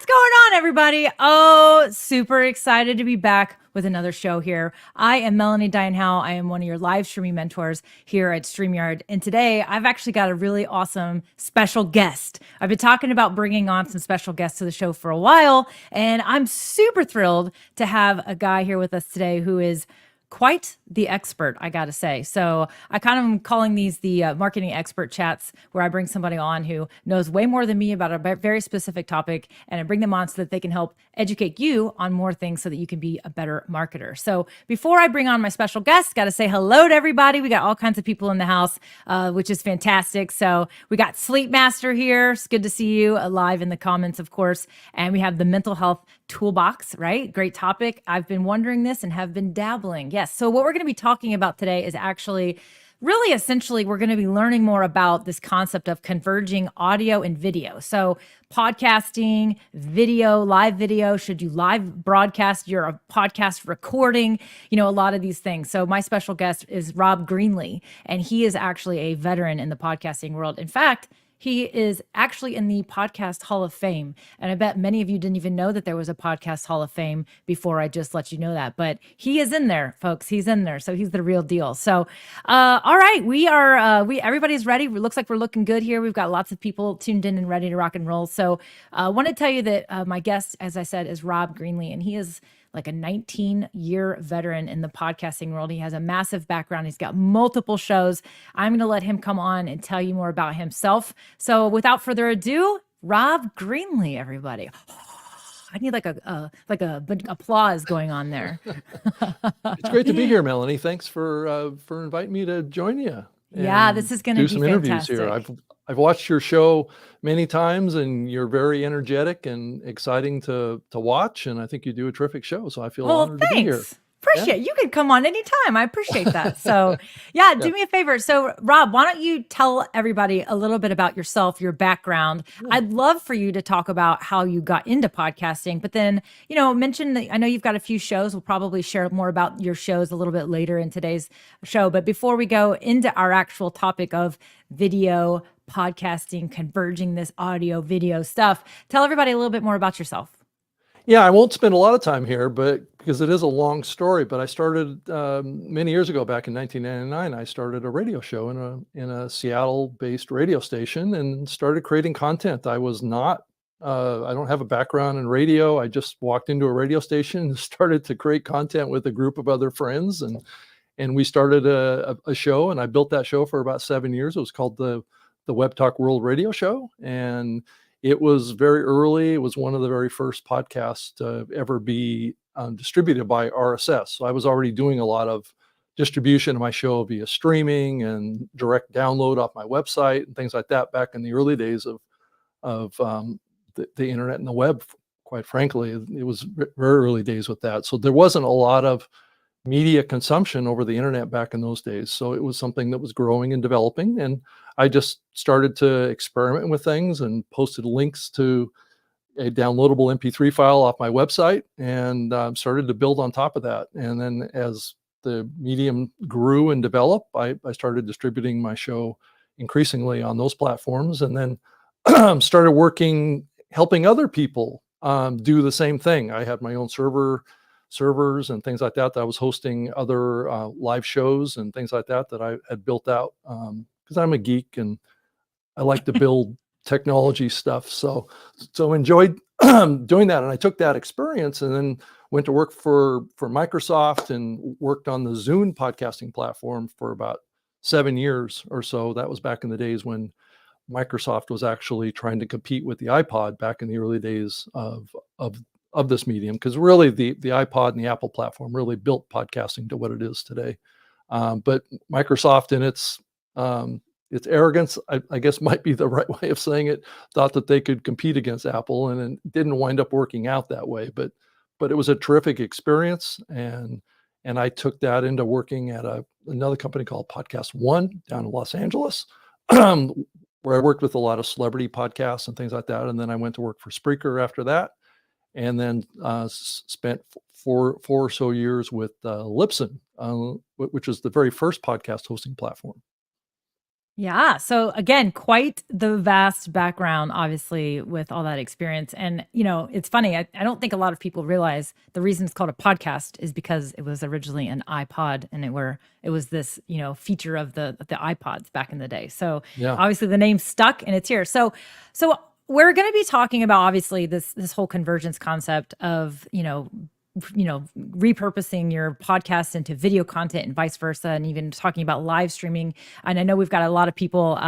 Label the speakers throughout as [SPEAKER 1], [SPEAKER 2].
[SPEAKER 1] What's going on, everybody? Oh, super excited to be back with another show here. I am Melanie Dyann Howe. I am one of your live streaming mentors here at StreamYard. And today I've actually got a really awesome special guest. I've been talking about bringing on some special guests to the show for a while, and I'm super thrilled to have a guy here with us today who is quite the expert, I gotta say. So I kind of am calling these the marketing expert chats, where I bring somebody on who knows way more than me about a very specific topic, and I bring them on so that they can help educate you on more things so that you can be a better marketer. So before I bring on my special guest, gotta say hello to everybody. We got all kinds of people in the house, which is fantastic. So we got Sleep Master here. It's good to see you live in the comments, of course. And we have the mental health toolbox, right? Great topic. I've been wondering this and have been dabbling. Yes. So what we're going to be talking about today is actually really essentially we're going to be learning more about this concept of converging audio and video. So podcasting, video, live video, should you live broadcast your podcast recording, a lot of these things. So my special guest is Rob Greenlee, and he is actually a veteran in the podcasting world. In fact, he is actually in the Podcast Hall of Fame. And I bet many of you didn't even know that there was a Podcast Hall of Fame before I just let you know that. But he is in there, folks. He's in there. So he's the real deal. So, all right, everybody's ready. It looks like we're looking good here. We've got lots of people tuned in and ready to rock and roll. So I want to tell you that my guest, as I said, is Rob Greenlee, and he is like a 19-year veteran in the podcasting world. He has a massive background. He's got multiple shows. I'm going to let him come on and tell you more about himself. So without further ado, Rob Greenlee, everybody. I need like a applause going on there.
[SPEAKER 2] It's great to be here, Melanie. Thanks for inviting me to join you.
[SPEAKER 1] Yeah, this is going to be
[SPEAKER 2] some
[SPEAKER 1] fantastic.
[SPEAKER 2] Interviews here. I've watched your show many times, and you're very energetic and exciting to watch. And I think you do a terrific show. So I feel honored to be here.
[SPEAKER 1] Appreciate it. You can come on anytime. I appreciate that. So do me a favor. So Rob, why don't you tell everybody a little bit about yourself, your background? I'd love for you to talk about how you got into podcasting, but then, mention that I know you've got a few shows. We'll probably share more about your shows a little bit later in today's show. But before we go into our actual topic of video, podcasting, converging this audio, video stuff, tell everybody a little bit more about yourself.
[SPEAKER 2] Yeah, I won't spend a lot of time here, but because it is a long story. But I started many years ago, back in 1999. I started a radio show in a Seattle-based radio station and started creating content. I was not. I don't have a background in radio. I just walked into a radio station and started to create content with a group of other friends, and we started a show. And I built that show for about 7 years. It was called the Web Talk World Radio Show, and it was very early. It was one of the very first podcasts to ever be distributed by RSS. So I was already doing a lot of distribution of my show via streaming and direct download off my website and things like that back in the early days of the internet and the web. Quite frankly, it was very early days with that. So there wasn't a lot of media consumption over the internet back in those days. So it was something that was growing and developing. And I just started to experiment with things and posted links to a downloadable MP3 file off my website, and started to build on top of that. And then as the medium grew and developed, I started distributing my show increasingly on those platforms, and then started helping other people do the same thing. I had my own servers and things like that I was hosting other live shows and things like that I had built out, because I'm a geek and I like to build technology stuff. So enjoyed doing that. And I took that experience and then went to work for Microsoft and worked on the Zune podcasting platform for about 7 years or so. That was back in the days when Microsoft was actually trying to compete with the iPod back in the early days of this medium, because really the iPod and the Apple platform really built podcasting to what it is today. But Microsoft, in its arrogance, I guess might be the right way of saying it, thought that they could compete against Apple, and it didn't wind up working out that way. But it was a terrific experience, and I took that into working at another company called Podcast One down in Los Angeles, where I worked with a lot of celebrity podcasts and things like that. And then I went to work for Spreaker after that, and then spent four or so years with Libsyn, which is the very first podcast hosting platform.
[SPEAKER 1] Yeah. So again, quite the vast background, obviously, with all that experience. And, it's funny. I don't think a lot of people realize the reason it's called a podcast is because it was originally an iPod and it was this, feature of the iPods back in the day. So
[SPEAKER 2] Yeah.
[SPEAKER 1] obviously the name stuck and it's here. So we're going to be talking about obviously this whole convergence concept of, repurposing your podcast into video content and vice versa, and even talking about live streaming. And I know we've got a lot of people.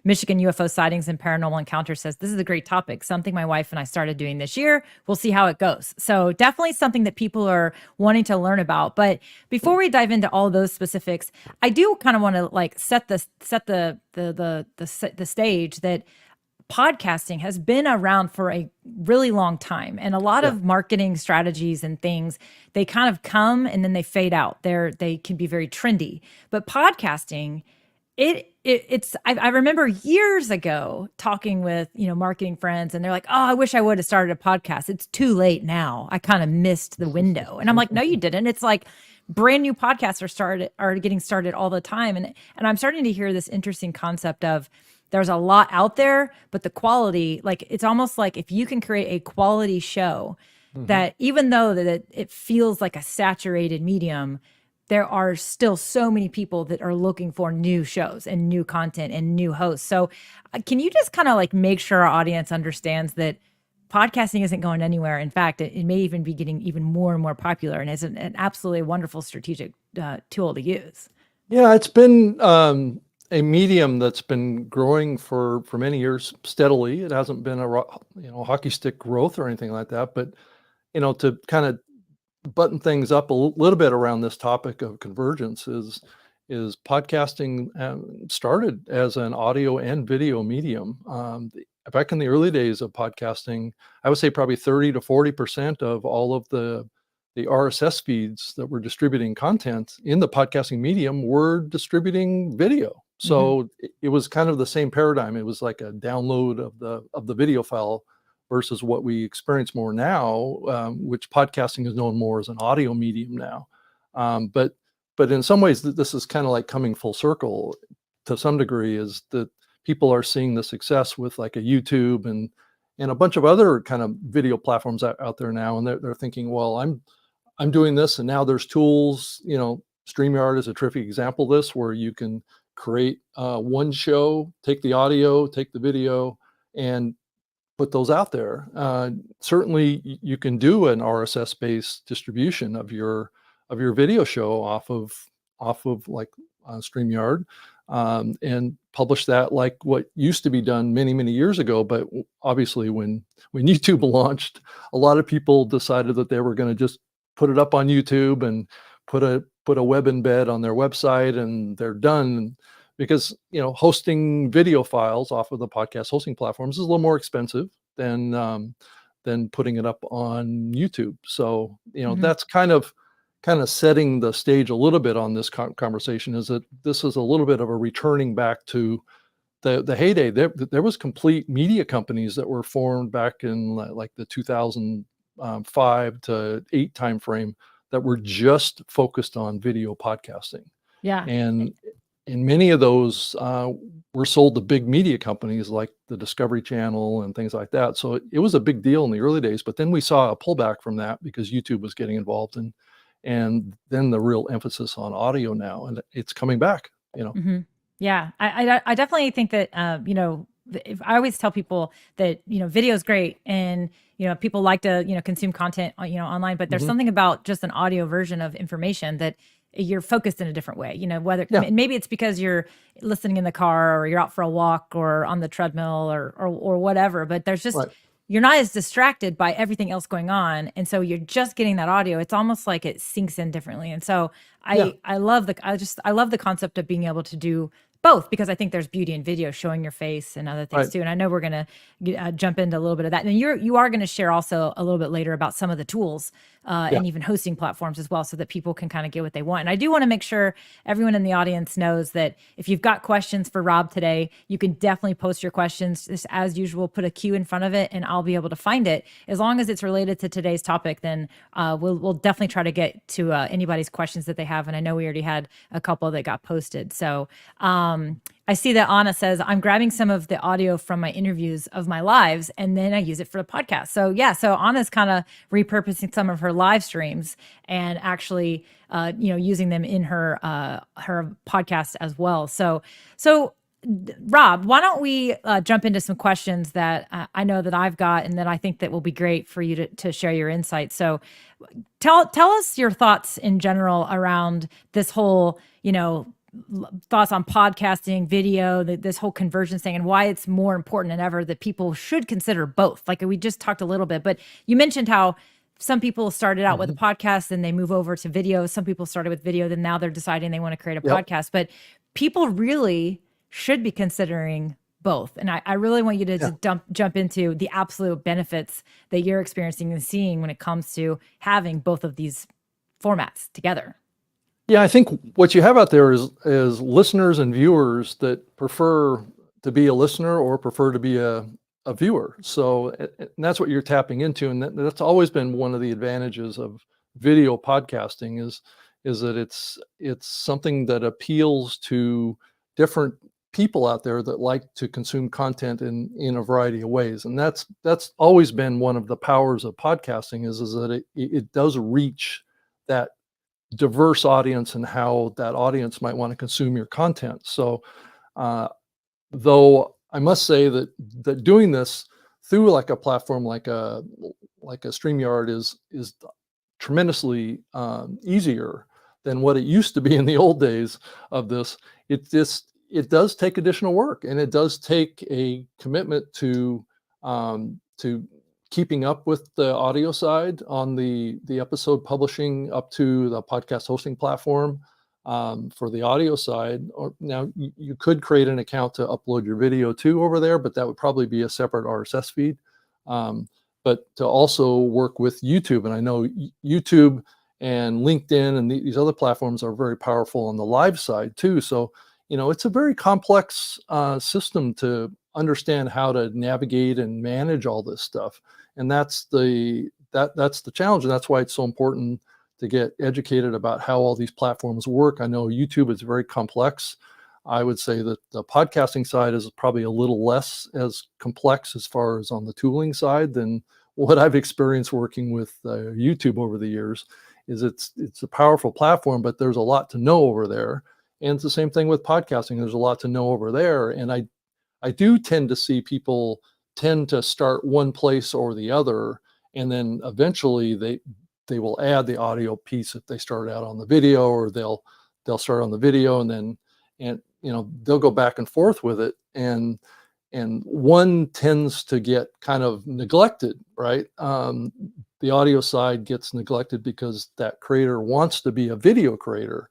[SPEAKER 1] Michigan UFO sightings and paranormal encounters says this is a great topic, something my wife and I started doing this year. We'll see how it goes. So definitely something that people are wanting to learn about. But before we dive into all those specifics, I do kind of want to like set the stage that podcasting has been around for a really long time, and a lot
[SPEAKER 2] Yeah.
[SPEAKER 1] of marketing strategies and things, they kind of come and then they fade out. They can be very trendy, but podcasting, I remember years ago talking with marketing friends, and they're like, oh, I wish I would have started a podcast. It's too late now. I kind of missed the window. And I'm like, no, you didn't. It's like brand new podcasts are getting started all the time. And I'm starting to hear this interesting concept of there's a lot out there, but the quality, like it's almost like if you can create a quality show
[SPEAKER 2] Hmm.
[SPEAKER 1] that even though that it feels like a saturated medium, there are still so many people that are looking for new shows and new content and new hosts. So can you just kind of like make sure our audience understands that podcasting isn't going anywhere? In fact, it may even be getting even more and more popular, and is an absolutely wonderful strategic tool to use.
[SPEAKER 2] Yeah, it's been a medium that's been growing for many years steadily. It hasn't been hockey stick growth or anything like that, but to kind of button things up a little bit around this topic of convergence is podcasting started as an audio and video medium. Back in the early days of podcasting, I would say probably 30 to 40% of all of the RSS feeds that were distributing content in the podcasting medium were distributing video.
[SPEAKER 1] Mhm.
[SPEAKER 2] So it was kind of the same paradigm. It was like a download of the video file versus what we experience more now, which podcasting is known more as an audio medium now. But in some ways, this is kind of like coming full circle to some degree. Is that people are seeing the success with like a YouTube and a bunch of other kind of video platforms out there now, and they're thinking, well, I'm doing this, and now there's tools. StreamYard is a terrific example of this, where you can create one show, take the audio, take the video, and put those out there. Certainly, you can do an RSS-based distribution of your video show off of like StreamYard, and publish that like what used to be done many years ago. But obviously, when YouTube launched, a lot of people decided that they were going to just put it up on YouTube and put a web embed on their website, and they're done. Because hosting video files off of the podcast hosting platforms is a little more expensive than putting it up on YouTube. So
[SPEAKER 1] Mhm.
[SPEAKER 2] that's kind of setting the stage a little bit on this conversation. Is that this is a little bit of a returning back to the heyday. There was complete media companies that were formed back in like the 2005 to 8 timeframe that were just focused on video podcasting.
[SPEAKER 1] Yeah.
[SPEAKER 2] And many of those were sold to big media companies like the Discovery Channel and things like that. So it was a big deal in the early days, but then we saw a pullback from that because YouTube was getting involved, and then the real emphasis on audio now, and it's coming back.
[SPEAKER 1] Mhm. Yeah, I definitely think that if I always tell people that video is great, and people like to consume content online, but there's
[SPEAKER 2] Hmm.
[SPEAKER 1] something about just an audio version of information that you're focused in a different way. Whether
[SPEAKER 2] Yeah,
[SPEAKER 1] maybe it's because you're listening in the car or you're out for a walk or on the treadmill or whatever, but there's just
[SPEAKER 2] right.
[SPEAKER 1] you're not as distracted by everything else going on, and so you're just getting that audio. It's almost like it sinks in differently, and so
[SPEAKER 2] Yeah,
[SPEAKER 1] I love the concept of being able to do both, because I think there's beauty in video showing your face and other things
[SPEAKER 2] right.
[SPEAKER 1] too. And I know we're gonna jump into a little bit of that, and you are going to share also a little bit later about some of the tools
[SPEAKER 2] Yeah,
[SPEAKER 1] and even hosting platforms as well, so that people can kind of get what they want. And I do want to make sure everyone in the audience knows that if you've got questions for Rob today, you can definitely post your questions. Just as usual, put a Q in front of it, and I'll be able to find it. As long as it's related to today's topic, then we'll definitely try to get to anybody's questions that they have. And I know we already had a couple that got posted. So I see that Anna says, I'm grabbing some of the audio from my interviews of my lives, and then I use it for the podcast. So yeah, so Anna's kind of repurposing some of her live streams and actually, using them in her podcast as well. So Rob, why don't we jump into some questions that I know that I've got, and that I think that will be great for you to share your insights. So tell us your thoughts in general around this whole, thoughts on podcasting, video, this whole convergence thing, and why it's more important than ever that people should consider both. Like we just talked a little bit, but you mentioned how some people started out with a podcast and they move over to video. Some people started with video, then now they're deciding they want to create a podcast. But people really should be considering both. And I really want you to just jump into the absolute benefits that you're experiencing and seeing when it comes to having both of these formats together.
[SPEAKER 2] Yeah, I think what you have out there is listeners and viewers that prefer to be a listener or prefer to be a viewer. So and that's what you're tapping into, and that's always been one of the advantages of video podcasting is that it's something that appeals to different people out there that like to consume content in a variety of ways. And that's always been one of the powers of podcasting is that it does reach that diverse audience and how that audience might want to consume your content. So though I must say that doing this through like a platform like a StreamYard is tremendously easier than what it used to be in the old days of this. It does take additional work, and it does take a commitment to keeping up with the audio side on the episode publishing up to the podcast hosting platform for the audio side. Or now you could create an account to upload your video too over there, but that would probably be a separate RSS feed. But to also work with YouTube, and I know YouTube and LinkedIn and these other platforms are very powerful on the live side too. So, it's a very complex system to understand how to navigate and manage all this stuff. And that's the challenge. And that's why it's so important to get educated about how all these platforms work. I know YouTube is very complex. I would say that the podcasting side is probably a little less as complex as far as on the tooling side than what I've experienced working with YouTube over the years. It's a powerful platform, but there's a lot to know over there. And it's the same thing with podcasting. There's a lot to know over there. And I do tend to see people tend to start one place or the other, and then eventually they will add the audio piece if they start out on the video, or they'll start on the video and they'll go back and forth with it, and one tends to get kind of neglected, right? The audio side gets neglected because that creator wants to be a video creator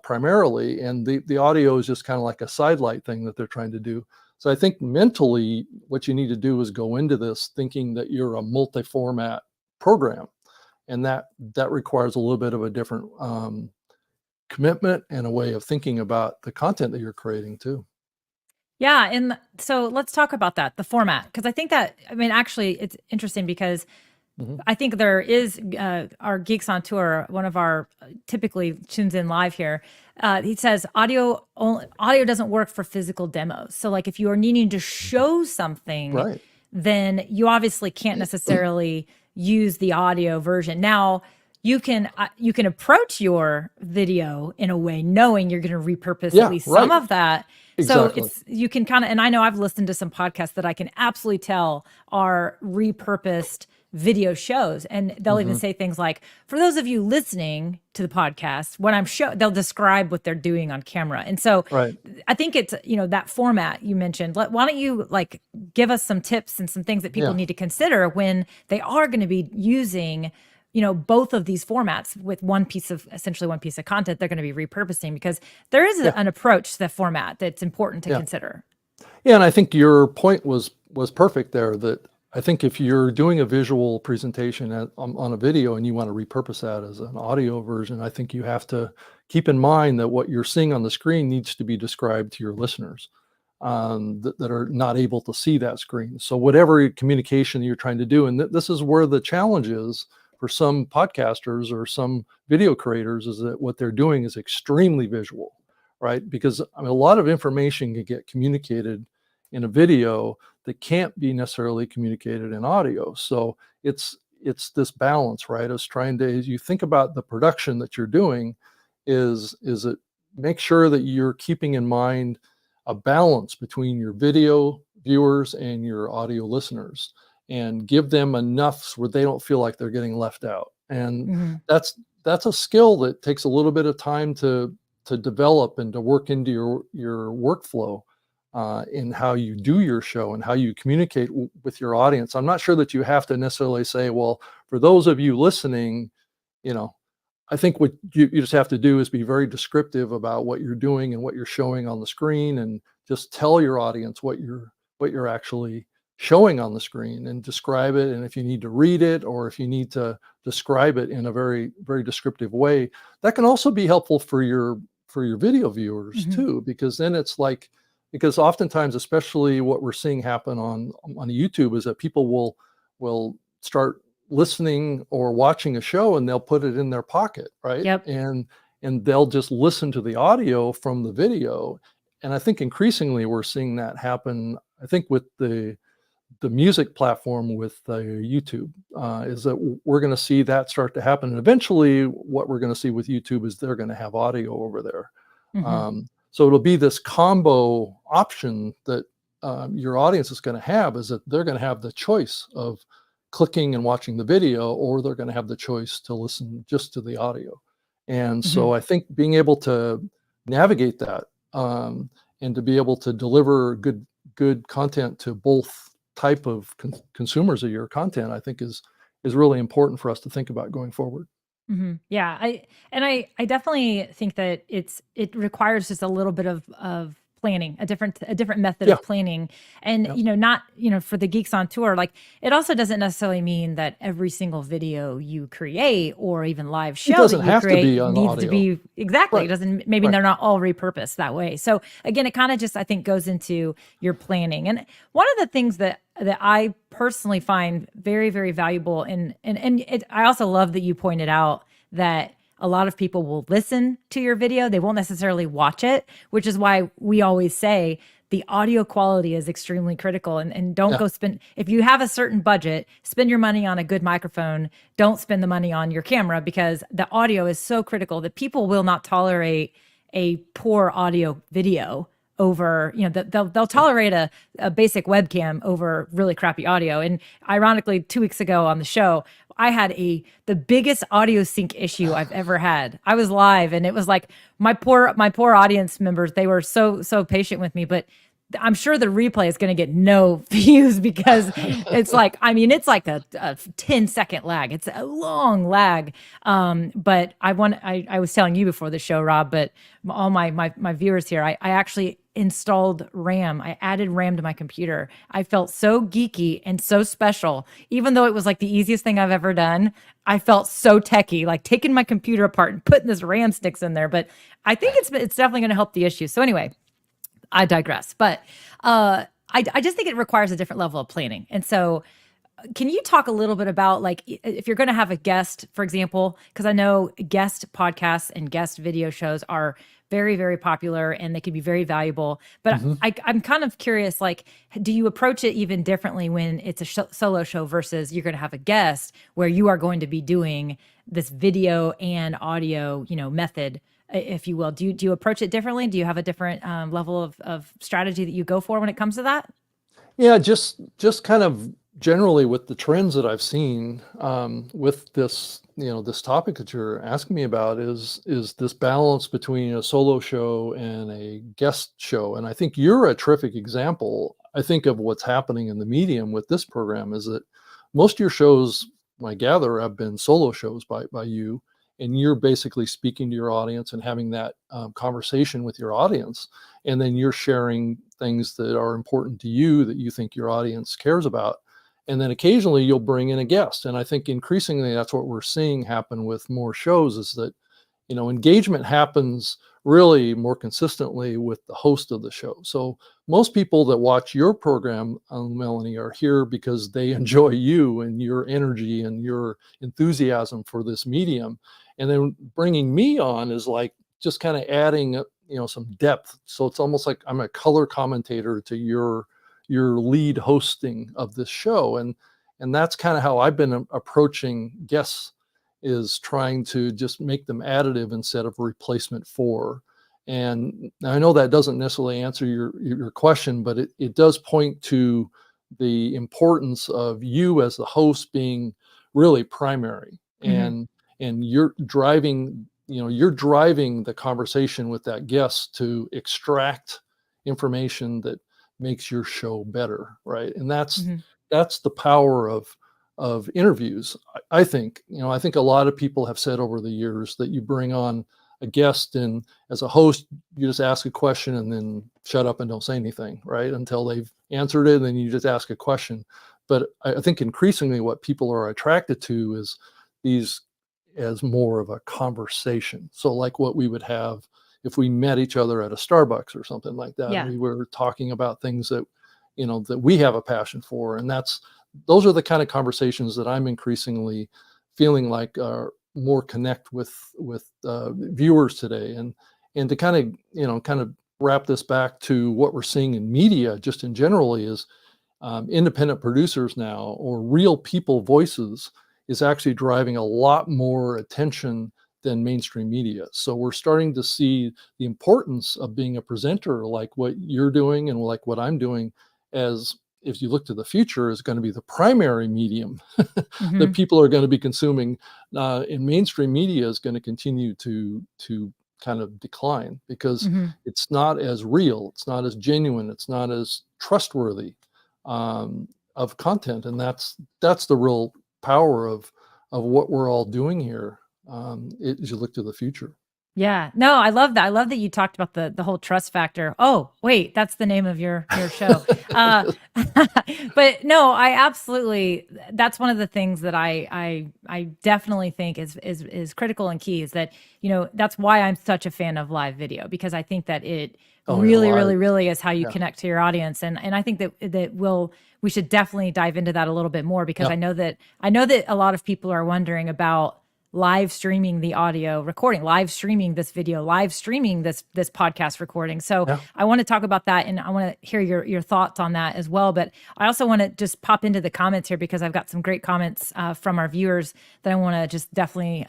[SPEAKER 2] primarily, and the audio is just kind of like a sidelight thing that they're trying to do. So I think mentally what you need to do is go into this thinking that you're a multi-format program, and that requires a little bit of a different commitment and a way of thinking about the content that you're creating too.
[SPEAKER 1] Yeah. And so let's talk about that, the format, because I think actually it's interesting because I think there is our Geeks on Tour, one of our typically tunes in live here. He says audio doesn't work for physical demos. So like if you are needing to show something, then you obviously can't necessarily use the audio version. Now you can approach your video in a way knowing you're going to repurpose at least some of that. Exactly. So you can kind of, and I know I've listened to some podcasts that I can absolutely tell are repurposed video shows, and they'll even say things like, for those of you listening to the podcast, when they'll describe what they're doing on camera. And so I think it's, that format you mentioned, why don't you like give us some tips and some things that people need to consider when they are going to be using, both of these formats with essentially one piece of content they're going to be repurposing, because there is an approach to the format that's important to consider.
[SPEAKER 2] Yeah. And I think your point was perfect there, that I think if you're doing a visual presentation on a video and you want to repurpose that as an audio version, I think you have to keep in mind that what you're seeing on the screen needs to be described to your listeners that are not able to see that screen. So whatever communication you're trying to do, and this is where the challenge is for some podcasters or some video creators, is that what they're doing is extremely visual, right? Because I mean, a lot of information can get communicated in a video that can't be necessarily communicated in audio. So it's this balance, right? It's trying to, as you think about the production that you're doing, is it make sure that you're keeping in mind a balance between your video viewers and your audio listeners, and give them enough where they don't feel like they're getting left out. And
[SPEAKER 1] Mm-hmm.
[SPEAKER 2] that's a skill that takes a little bit of time to develop and to work into your workflow, in how you do your show and how you communicate with your audience. I'm not sure that you have to necessarily say, well, for those of you listening, you know, I think what you just have to do is be very descriptive about what you're doing and what you're showing on the screen, and just tell your audience what you're actually showing on the screen, and describe it. And if you need to read it, or if you need to describe it in a very, very descriptive way, that can also be helpful for your video viewers too, because then it's like, because oftentimes, especially what we're seeing happen on YouTube, is that people will start listening or watching a show and they'll put it in their pocket, right?
[SPEAKER 1] Yep.
[SPEAKER 2] And they'll just listen to the audio from the video. And I think increasingly we're seeing that happen, I think, with the music platform with YouTube, is that we're going to see that start to happen. And eventually what we're going to see with YouTube is they're going to have audio over there. So it'll be this combo option that your audience is going to have, is that they're going to have the choice of clicking and watching the video, or they're going to have the choice to listen just to the audio. And so I think being able to navigate that, and to be able to deliver good content to both type of consumers of your content, I think is really important for us to think about going forward.
[SPEAKER 1] Yeah, I definitely think that it requires just a little bit of planning, a different method
[SPEAKER 2] Yeah.
[SPEAKER 1] of planning. And
[SPEAKER 2] Yep.
[SPEAKER 1] not, for the geeks on tour, like, it also doesn't necessarily mean that every single video you create or even live
[SPEAKER 2] It
[SPEAKER 1] show that
[SPEAKER 2] doesn't
[SPEAKER 1] you
[SPEAKER 2] have to
[SPEAKER 1] create
[SPEAKER 2] be on
[SPEAKER 1] needs to
[SPEAKER 2] audio.
[SPEAKER 1] be exactly. It
[SPEAKER 2] Right.
[SPEAKER 1] doesn't, maybe
[SPEAKER 2] Right.
[SPEAKER 1] they're not all repurposed that way. So again, it kind of just, I think, goes into your planning. And one of the things that I personally find very, very valuable, and I also love that you pointed out that a lot of people will listen to your video. They won't necessarily watch it, which is why we always say the audio quality is extremely critical. And don't
[SPEAKER 2] Yeah.
[SPEAKER 1] go spend, if you have a certain budget, spend your money on a good microphone. Don't spend the money on your camera, because the audio is so critical that people will not tolerate a poor audio video over, they'll tolerate a basic webcam over really crappy audio. And ironically, 2 weeks ago on the show, I had the biggest audio sync issue I've ever had. I was live, and it was like my poor audience members, they were so patient with me, but I'm sure the replay is going to get no views, because it's like, I mean, it's like a 10-second lag. It's a long lag. But I was telling you before the show, Rob, but all my viewers here, I actually installed RAM. I added RAM to my computer. I felt so geeky and so special, even though it was like the easiest thing I've ever done. I felt so techie, like taking my computer apart and putting this RAM sticks in there. But I think it's definitely going to help the issue. So anyway, I digress. But I just think it requires a different level of planning. And so can you talk a little bit about, like, if you're going to have a guest, for example, because I know guest podcasts and guest video shows are very, very popular and they can be very valuable. But I'm kind of curious, like, do you approach it even differently when it's a solo show versus you're going to have a guest where you are going to be doing this video and audio, method, if you will? Do you approach it differently? Do you have a different level of strategy that you go for when it comes to that?
[SPEAKER 2] Yeah, just kind of generally with the trends that I've seen, with this, this topic that you're asking me about, is this balance between a solo show and a guest show. And I think you're a terrific example, I think, of what's happening in the medium with this program, is that most of your shows, I gather, have been solo shows by you, and you're basically speaking to your audience and having that conversation with your audience. And then you're sharing things that are important to you, that you think your audience cares about. And then occasionally you'll bring in a guest. And I think increasingly that's what we're seeing happen with more shows, is that, engagement happens really more consistently with the host of the show. So most people that watch your program, Melanie, are here because they enjoy you and your energy and your enthusiasm for this medium. And then bringing me on is like just kind of adding, some depth. So it's almost like I'm a color commentator to your lead hosting of this show. And that's kind of how I've been approaching guests, is trying to just make them additive instead of replacement for. And I know that doesn't necessarily answer your question, but it does point to the importance of you as the host being really primary. And you're driving the conversation with that guest to extract information that makes your show better, right? And that's the power of interviews. I think a lot of people have said over the years that you bring on a guest, and as a host, you just ask a question and then shut up and don't say anything, right? Until they've answered it, and then you just ask a question. But I think increasingly what people are attracted to is these as more of a conversation. So like what we would have if we met each other at a Starbucks or something like that.
[SPEAKER 1] Yeah.
[SPEAKER 2] We were talking about things that, that we have a passion for. And those are the kind of conversations that I'm increasingly feeling like are more connect with viewers today. And to kind of wrap this back to what we're seeing in media just in general is independent producers now, or real people voices, is actually driving a lot more attention than mainstream media. So we're starting to see the importance of being a presenter like what you're doing and like what I'm doing, as if you look to the future, is going to be the primary medium that people are going to be consuming. In mainstream media is going to continue to kind of decline because it's not as real, it's not as genuine, it's not as trustworthy of content. And that's the real power of what we're all doing here as you look to the future.
[SPEAKER 1] Yeah, no, I love that. I love that you talked about the whole trust factor. Oh, wait, that's the name of your show. But no, I absolutely, that's one of the things that I definitely think is critical and key, is that, that's why I'm such a fan of live video, because I think that it really is how you connect to your audience. And I think that we should definitely dive into that a little bit more, because I know that a lot of people are wondering about live streaming the audio recording, live streaming this video, live streaming this podcast recording. So I want to talk about that, and I want to hear your thoughts on that as well. But I also want to just pop into the comments here, because I've got some great comments from our viewers that I want to just definitely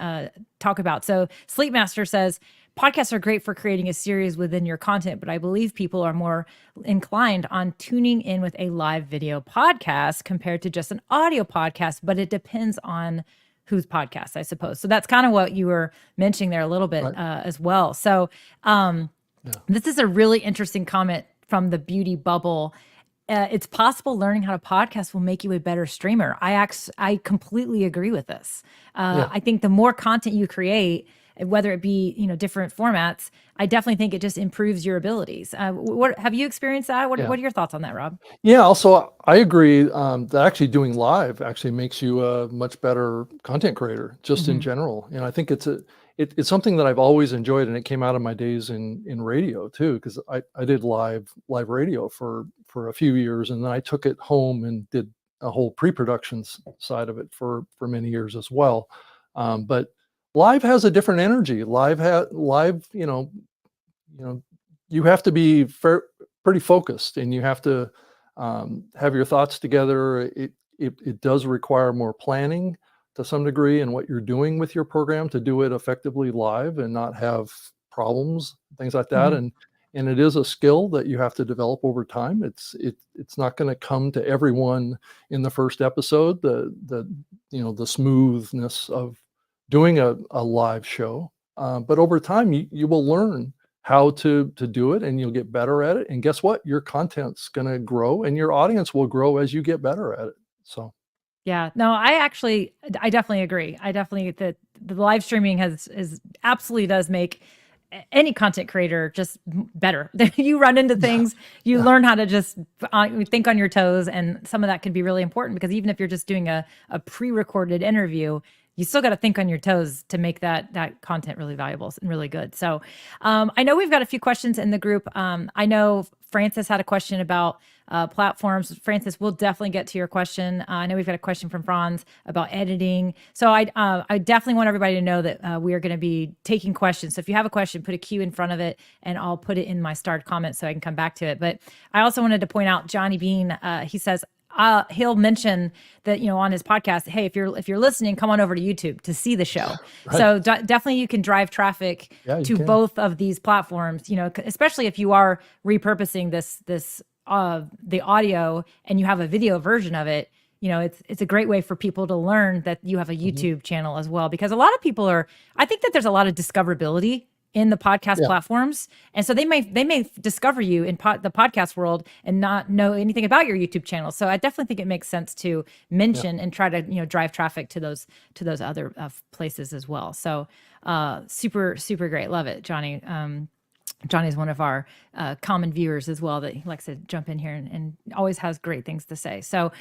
[SPEAKER 1] talk about. So Sleepmaster says, podcasts are great for creating a series within your content, but I believe people are more inclined on tuning in with a live video podcast compared to just an audio podcast, but it depends on whose podcast, I suppose. So that's kind of what you were mentioning there a little bit as well. So this is a really interesting comment from the Beauty Bubble. It's possible learning how to podcast will make you a better streamer. I completely agree with this. I think the more content you create, whether it be different formats, I definitely think it just improves your abilities. What have you experienced that? What are your thoughts on that, Rob?
[SPEAKER 2] Yeah, also I agree that actually doing live actually makes you a much better content creator, just in general. I think it's something that I've always enjoyed, and it came out of my days in radio too, because I did live radio for a few years, and then I took it home and did a whole pre-production side of it for many years as well. But live has a different energy. Live, you have to be pretty focused, and you have to have your thoughts together. It does require more planning to some degree in what you're doing with your program to do it effectively live and not have problems, things like that. And it is a skill that you have to develop over time. It's not going to come to everyone in the first episode, the smoothness of doing a live show, but over time you will learn how to do it, and you'll get better at it. And guess what? Your content's going to grow, and your audience will grow as you get better at it. So,
[SPEAKER 1] yeah, no, I definitely agree. I definitely that the live streaming is absolutely does make any content creator just better. You run into things, you learn how to just think on your toes, and some of that can be really important, because even if you're just doing a pre-recorded interview, you still got to think on your toes to make that content really valuable and really good. So I know we've got a few questions in the group. I know Francis had a question about platforms. Francis, we'll definitely get to your question. I know we've got a question from Franz about editing. So I definitely want everybody to know that we are going to be taking questions. So if you have a question, put a Q in front of it, and I'll put it in my starred comments so I can come back to it. But I also wanted to point out Johnny Bean. He says, he'll mention that, on his podcast, hey, if you're listening, come on over to YouTube to see the show.
[SPEAKER 2] Right.
[SPEAKER 1] So definitely you can drive traffic to both of these platforms, especially if you are repurposing the audio and you have a video version of it. It's a great way for people to learn that you have a YouTube channel as well, because a lot of people I think that there's a lot of discoverability in the podcast platforms. And so they may discover you in the podcast world and not know anything about your YouTube channel. So I definitely think it makes sense to mention and try to, drive traffic to those other places as well. So super, super great. Love it, Johnny. Johnny's one of our common viewers as well, that he likes to jump in here and always has great things to say. So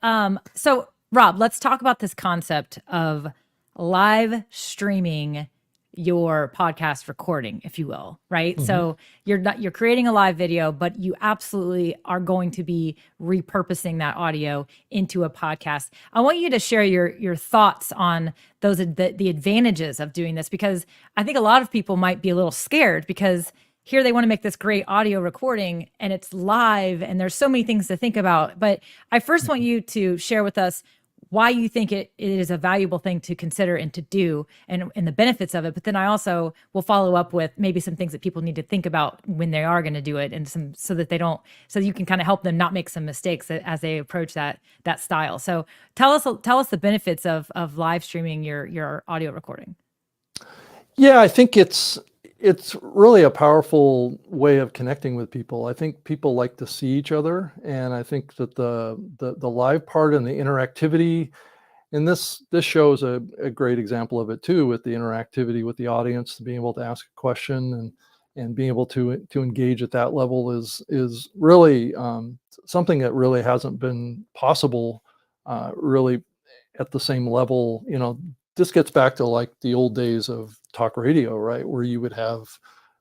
[SPEAKER 1] Rob, let's talk about this concept of live streaming your podcast recording, if you will, right? So you're creating a live video, but you absolutely are going to be repurposing that audio into a podcast. I want you to share your thoughts on the advantages of doing this, because I think a lot of people might be a little scared, because here they want to make this great audio recording and it's live and there's so many things to think about. But I first want you to share with us why you think it is a valuable thing to consider and to do, and the benefits of it. But then I also will follow up with maybe some things that people need to think about when they are going to do it, and so you can kind of help them not make some mistakes as they approach that style. So tell us the benefits of live streaming your audio recording.
[SPEAKER 2] Yeah, I think it's really a powerful way of connecting with people. I think people like to see each other, and I think that the live part and the interactivity, and this show is a great example of it too, with the interactivity with the audience, being able to ask a question and being able to engage at that level is really something that really hasn't been possible really at the same level. This gets back to like the old days of talk radio, right? Where you would have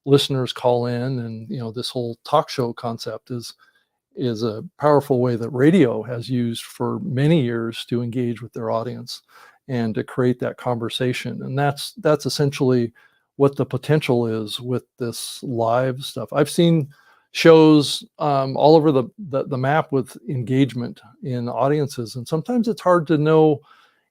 [SPEAKER 2] listeners call in, and this whole talk show concept is a powerful way that radio has used for many years to engage with their audience and to create that conversation. And that's essentially what the potential is with this live stuff. I've seen shows all over the map with engagement in audiences, and sometimes it's hard to know.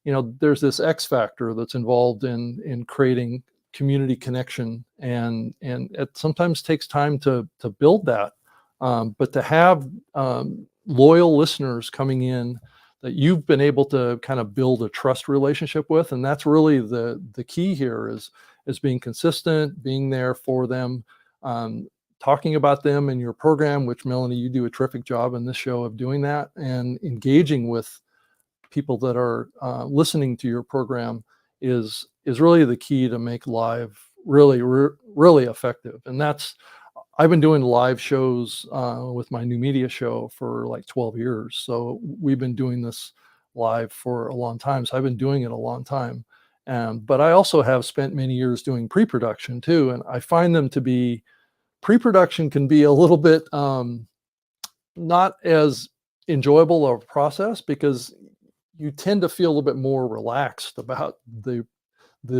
[SPEAKER 2] There's this X factor that's involved in creating community connection, and it sometimes takes time to build that. But to have loyal listeners coming in that you've been able to kind of build a trust relationship with, and that's really the key here is being consistent, being there for them, talking about them in your program, which Melanie, you do a terrific job in this show of doing that, and engaging with people that are listening to your program is really the key to make live really effective. And I've been doing live shows with my new media show for like 12 years. So we've been doing this live for a long time. So I've been doing it a long time. But I also have spent many years doing pre-production too. And I find pre-production can be a little bit not as enjoyable of a process, because you tend to feel a little bit more relaxed about the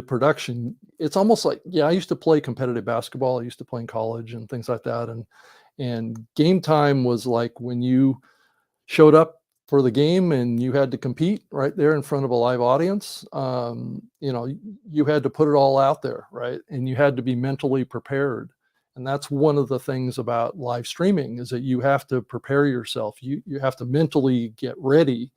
[SPEAKER 2] production. It's almost like, I used to play competitive basketball. I used to play in college and things like that. And game time was like when you showed up for the game and you had to compete right there in front of a live audience. You had to put it all out there, right? And you had to be mentally prepared. And that's one of the things about live streaming, is that you have to prepare yourself. You have to mentally get ready.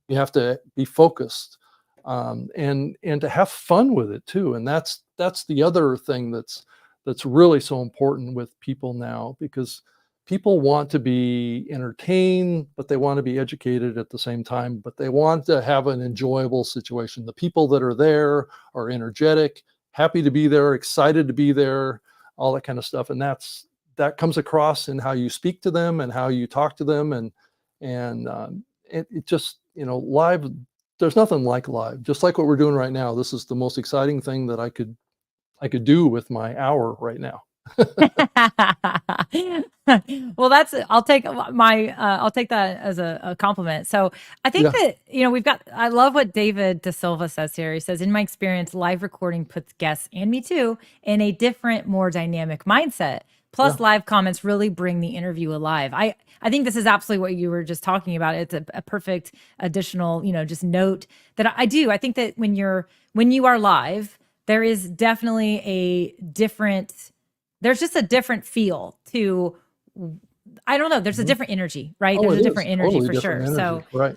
[SPEAKER 2] You have to be focused, and to have fun with it too. And that's the other thing that's really so important with people now, because people want to be entertained, but they want to be educated at the same time, but they want to have an enjoyable situation. The people that are there are energetic, happy to be there, excited to be there, all that kind of stuff. And that comes across in how you speak to them and how you talk to them. And it just, live, there's nothing like live. Just like what we're doing right now. This is the most exciting thing that I could do with my hour right now.
[SPEAKER 1] Well, I'll take that as a compliment. So I think
[SPEAKER 2] Yeah.
[SPEAKER 1] that, I love what David De Silva says here. He says, in my experience, live recording puts guests and me too in a different, more dynamic mindset.
[SPEAKER 2] Yeah.
[SPEAKER 1] Plus, live comments really bring the interview alive. I think this is absolutely what you were just talking about. It's a perfect additional, just note that I do. I think that when you are live, there is definitely there's just a different feel to, I don't know, there's a
[SPEAKER 2] Mhm.
[SPEAKER 1] different energy, right?
[SPEAKER 2] Oh,
[SPEAKER 1] There's
[SPEAKER 2] it
[SPEAKER 1] a
[SPEAKER 2] is
[SPEAKER 1] different energy
[SPEAKER 2] totally
[SPEAKER 1] for
[SPEAKER 2] different
[SPEAKER 1] sure.
[SPEAKER 2] energy.
[SPEAKER 1] So,
[SPEAKER 2] Right.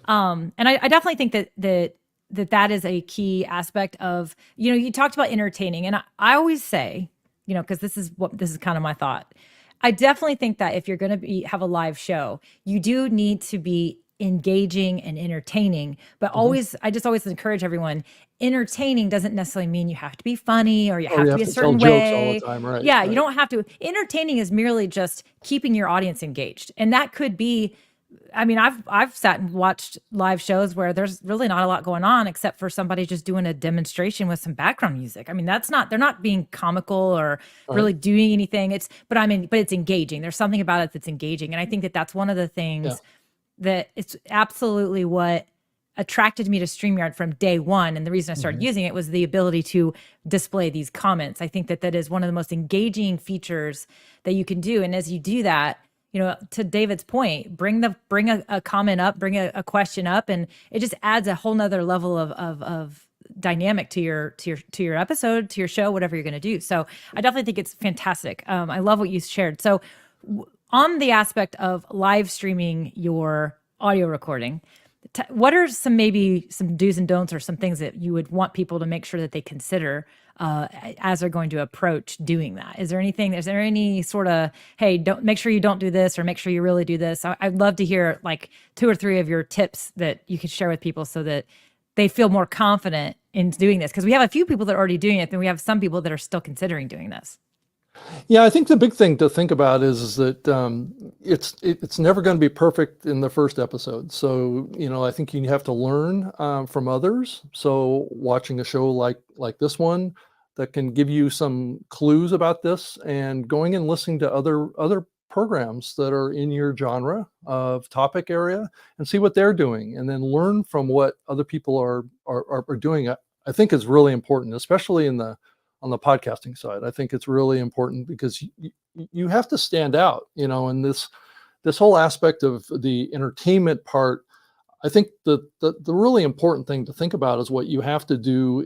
[SPEAKER 1] and I definitely think that is a key aspect of, you talked about entertaining. And I always say, because this is kind of my thought. I definitely think that if you're going to have a live show, you do need to be engaging and entertaining, but
[SPEAKER 2] Mhm.
[SPEAKER 1] I just always encourage everyone, entertaining doesn't necessarily mean you have to be funny or you
[SPEAKER 2] Or
[SPEAKER 1] have
[SPEAKER 2] you
[SPEAKER 1] to
[SPEAKER 2] have
[SPEAKER 1] be a
[SPEAKER 2] to tell
[SPEAKER 1] certain
[SPEAKER 2] jokes all the
[SPEAKER 1] way.
[SPEAKER 2] time. Right.
[SPEAKER 1] Yeah, you
[SPEAKER 2] Right.
[SPEAKER 1] don't have to. Entertaining is merely just keeping your audience engaged. And that could be, I mean, I've sat and watched live shows where there's really not a lot going on except for somebody just doing a demonstration with some background music. I mean, they're not being comical or
[SPEAKER 2] Right.
[SPEAKER 1] really doing anything. But it's engaging. There's something about it that's engaging. And I think that that's one of the
[SPEAKER 2] Yeah.
[SPEAKER 1] things that it's absolutely what attracted me to StreamYard from day one. And the reason I started
[SPEAKER 2] Mhm.
[SPEAKER 1] using it was the ability to display these comments. I think that that is one of the most engaging features that you can do. And as you do that, to David's point, bring a comment up, bring a question up, and it just adds a whole nother level of dynamic to your episode, to your show, whatever you're going to do. So I definitely think it's fantastic. I love what you shared. So on the aspect of live streaming your audio recording, what are maybe some do's and don'ts or some things that you would want people to make sure that they consider as they're going to approach doing that? Is there any sort of, hey, don't make sure you don't do this or make sure you really do this? I'd love to hear like 2 or 3 of your tips that you could share with people so that they feel more confident in doing this. Because we have a few people that are already doing it, and we have some people that are still considering doing this.
[SPEAKER 2] Yeah, I think the big thing to think about is that it's never going to be perfect in the first episode. So I think you have to learn from others. So watching a show like this one that can give you some clues about this, and going and listening to other programs that are in your genre of topic area and see what they're doing, and then learn from what other people are doing. I think is really important, especially on the podcasting side. I think it's really important because you have to stand out, in this whole aspect of the entertainment part. I think the really important thing to think about is what you have to do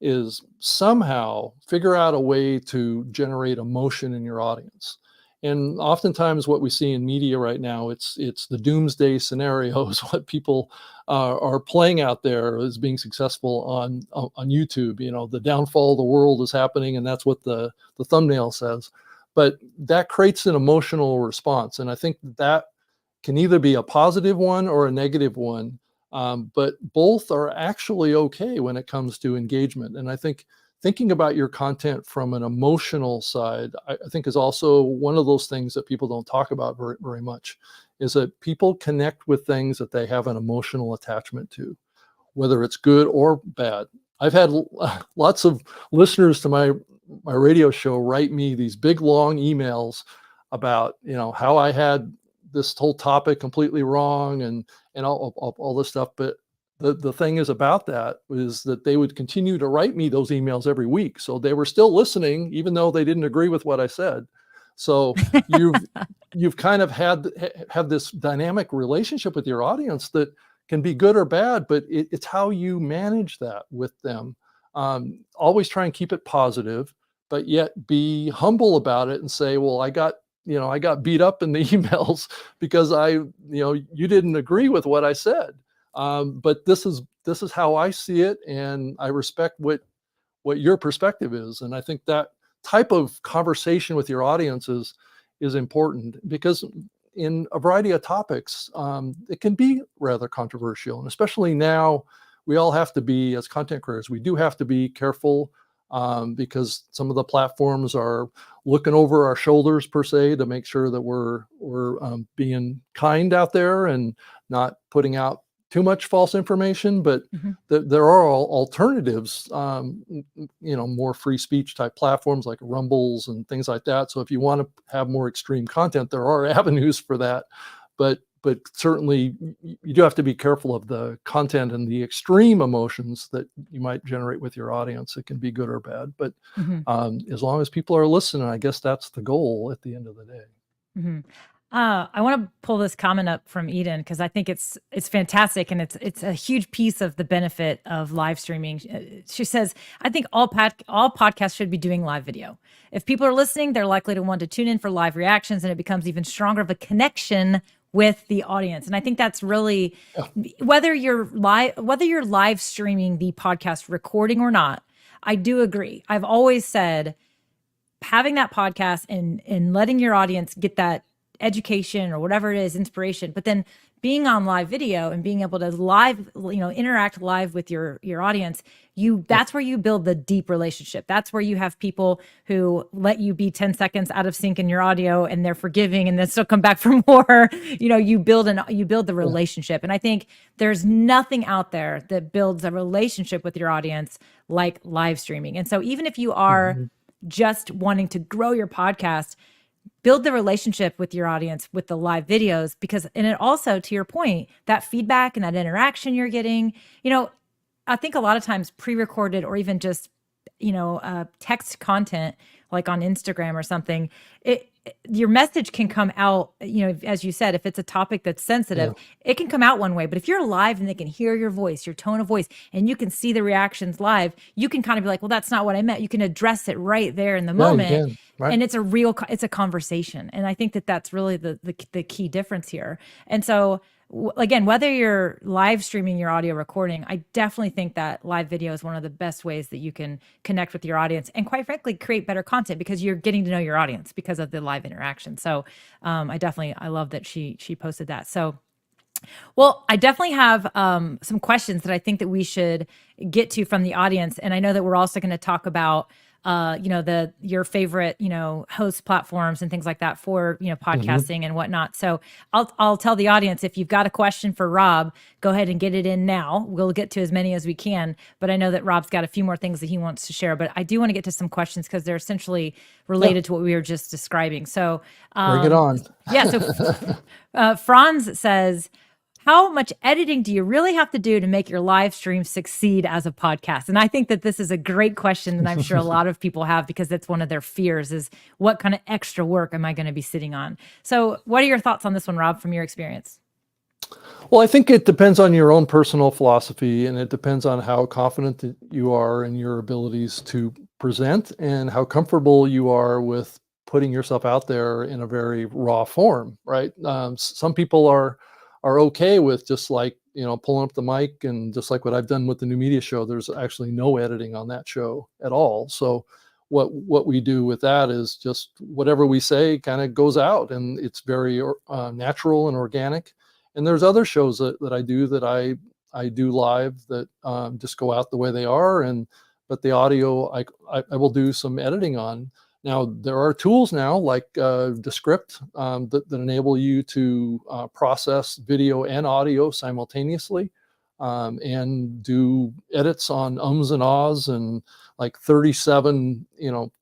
[SPEAKER 2] is somehow figure out a way to generate emotion in your audience. And oftentimes what we see in media right now, it's the doomsday scenarios, what people are playing out there as being successful on YouTube. The downfall of the world is happening, and that's what the thumbnail says. But that creates an emotional response, and I think that can either be a positive one or a negative one. But both are actually okay when it comes to engagement. And I think thinking about your content from an emotional side, I think is also one of those things that people don't talk about very, very much, is that people connect with things that they have an emotional attachment to, whether it's good or bad. I've had lots of listeners to my radio show write me these big long emails about how I had this whole topic completely wrong, and all this stuff. But the thing is about that is that they would continue to write me those emails every week, so they were still listening even though they didn't agree with what I said. So you've kind of had this dynamic relationship with your audience that can be good or bad, but it's how you manage that with them. Always try and keep it positive, but yet be humble about it and say, well, I got beat up in the emails because you didn't agree with what I said. But this is how I see it, and I respect what your perspective is. And I think that type of conversation with your audience is important, because in a variety of topics, it can be rather controversial. And especially now, we all have to be, as content creators, we do have to be careful, because some of the platforms are looking over our shoulders per se to make sure that we're being kind out there and not putting out too much false information, but
[SPEAKER 1] Mhm.
[SPEAKER 2] there are alternatives, more free speech type platforms like Rumbles and things like that. So if you want to have more extreme content, there are avenues for that. But certainly you do have to be careful of the content and the extreme emotions that you might generate with your audience. It can be good or bad, but
[SPEAKER 1] Mhm.
[SPEAKER 2] as long as people are listening, I guess that's the goal at the end of the day.
[SPEAKER 1] Mhm. I want to pull this comment up from Eden because I think it's fantastic and it's a huge piece of the benefit of live streaming. She says, "I think all podcasts should be doing live video. If people are listening, they're likely to want to tune in for live reactions, and it becomes even stronger of a connection with the audience." And I think that's really whether you're live streaming the podcast recording or not. I do agree. I've always said having that podcast and letting your audience get that education or whatever it is, inspiration, but then being on live video and being able to interact live with your audience, that's where you build the deep relationship. That's where you have people who let you be 10 seconds out of sync in your audio and they're forgiving and then still come back for more. You build the relationship. And I think there's nothing out there that builds a relationship with your audience like live streaming. And so even if you are just wanting to grow your podcast, build the relationship with your audience with the live videos, and it also, to your point, that feedback and that interaction you're getting, I think a lot of times pre-recorded or even just, text content like on Instagram or something, your message can come out, as you said, if it's a topic that's sensitive, it can come out one way. But if you're live and they can hear your voice, your tone of voice, and you can see the reactions live, you can kind of be like, well, that's not what I meant. You can address it right there in the moment.
[SPEAKER 2] You can, right?
[SPEAKER 1] And it's a conversation. And I think that that's really the key difference here. And so again, whether you're live streaming your audio recording, I definitely think that live video is one of the best ways that you can connect with your audience and, quite frankly, create better content because you're getting to know your audience because of the live interaction. So I love that she posted that. So, well, I definitely have some questions that I think that we should get to from the audience. And I know that we're also going to talk about your favorite, host platforms and things like that for, podcasting and whatnot. So I'll tell the audience, if you've got a question for Rob, go ahead and get it in now. We'll get to as many as we can, but I know that Rob's got a few more things that he wants to share, but I do want to get to some questions because they're essentially related to what we were just describing. So
[SPEAKER 2] bring it on.
[SPEAKER 1] So Franz says, how much editing do you really have to do to make your live stream succeed as a podcast? And I think that this is a great question that I'm sure a lot of people have because that's one of their fears is what kind of extra work am I going to be sitting on? So what are your thoughts on this one, Rob, from your experience?
[SPEAKER 2] Well, I think it depends on your own personal philosophy, and it depends on how confident you are in your abilities to present and how comfortable you are with putting yourself out there in a very raw form, right? Some people are okay with just like, pulling up the mic, and just like what I've done with the new media show, there's actually no editing on that show at all. So what we do with that is just whatever we say kind of goes out, and it's very natural and organic. And there's other shows that I do I do live that just go out the way they are, but the audio I will do some editing on. Now, there are tools now like Descript that enable you to process video and audio simultaneously and do edits on ums and ahs and like 37,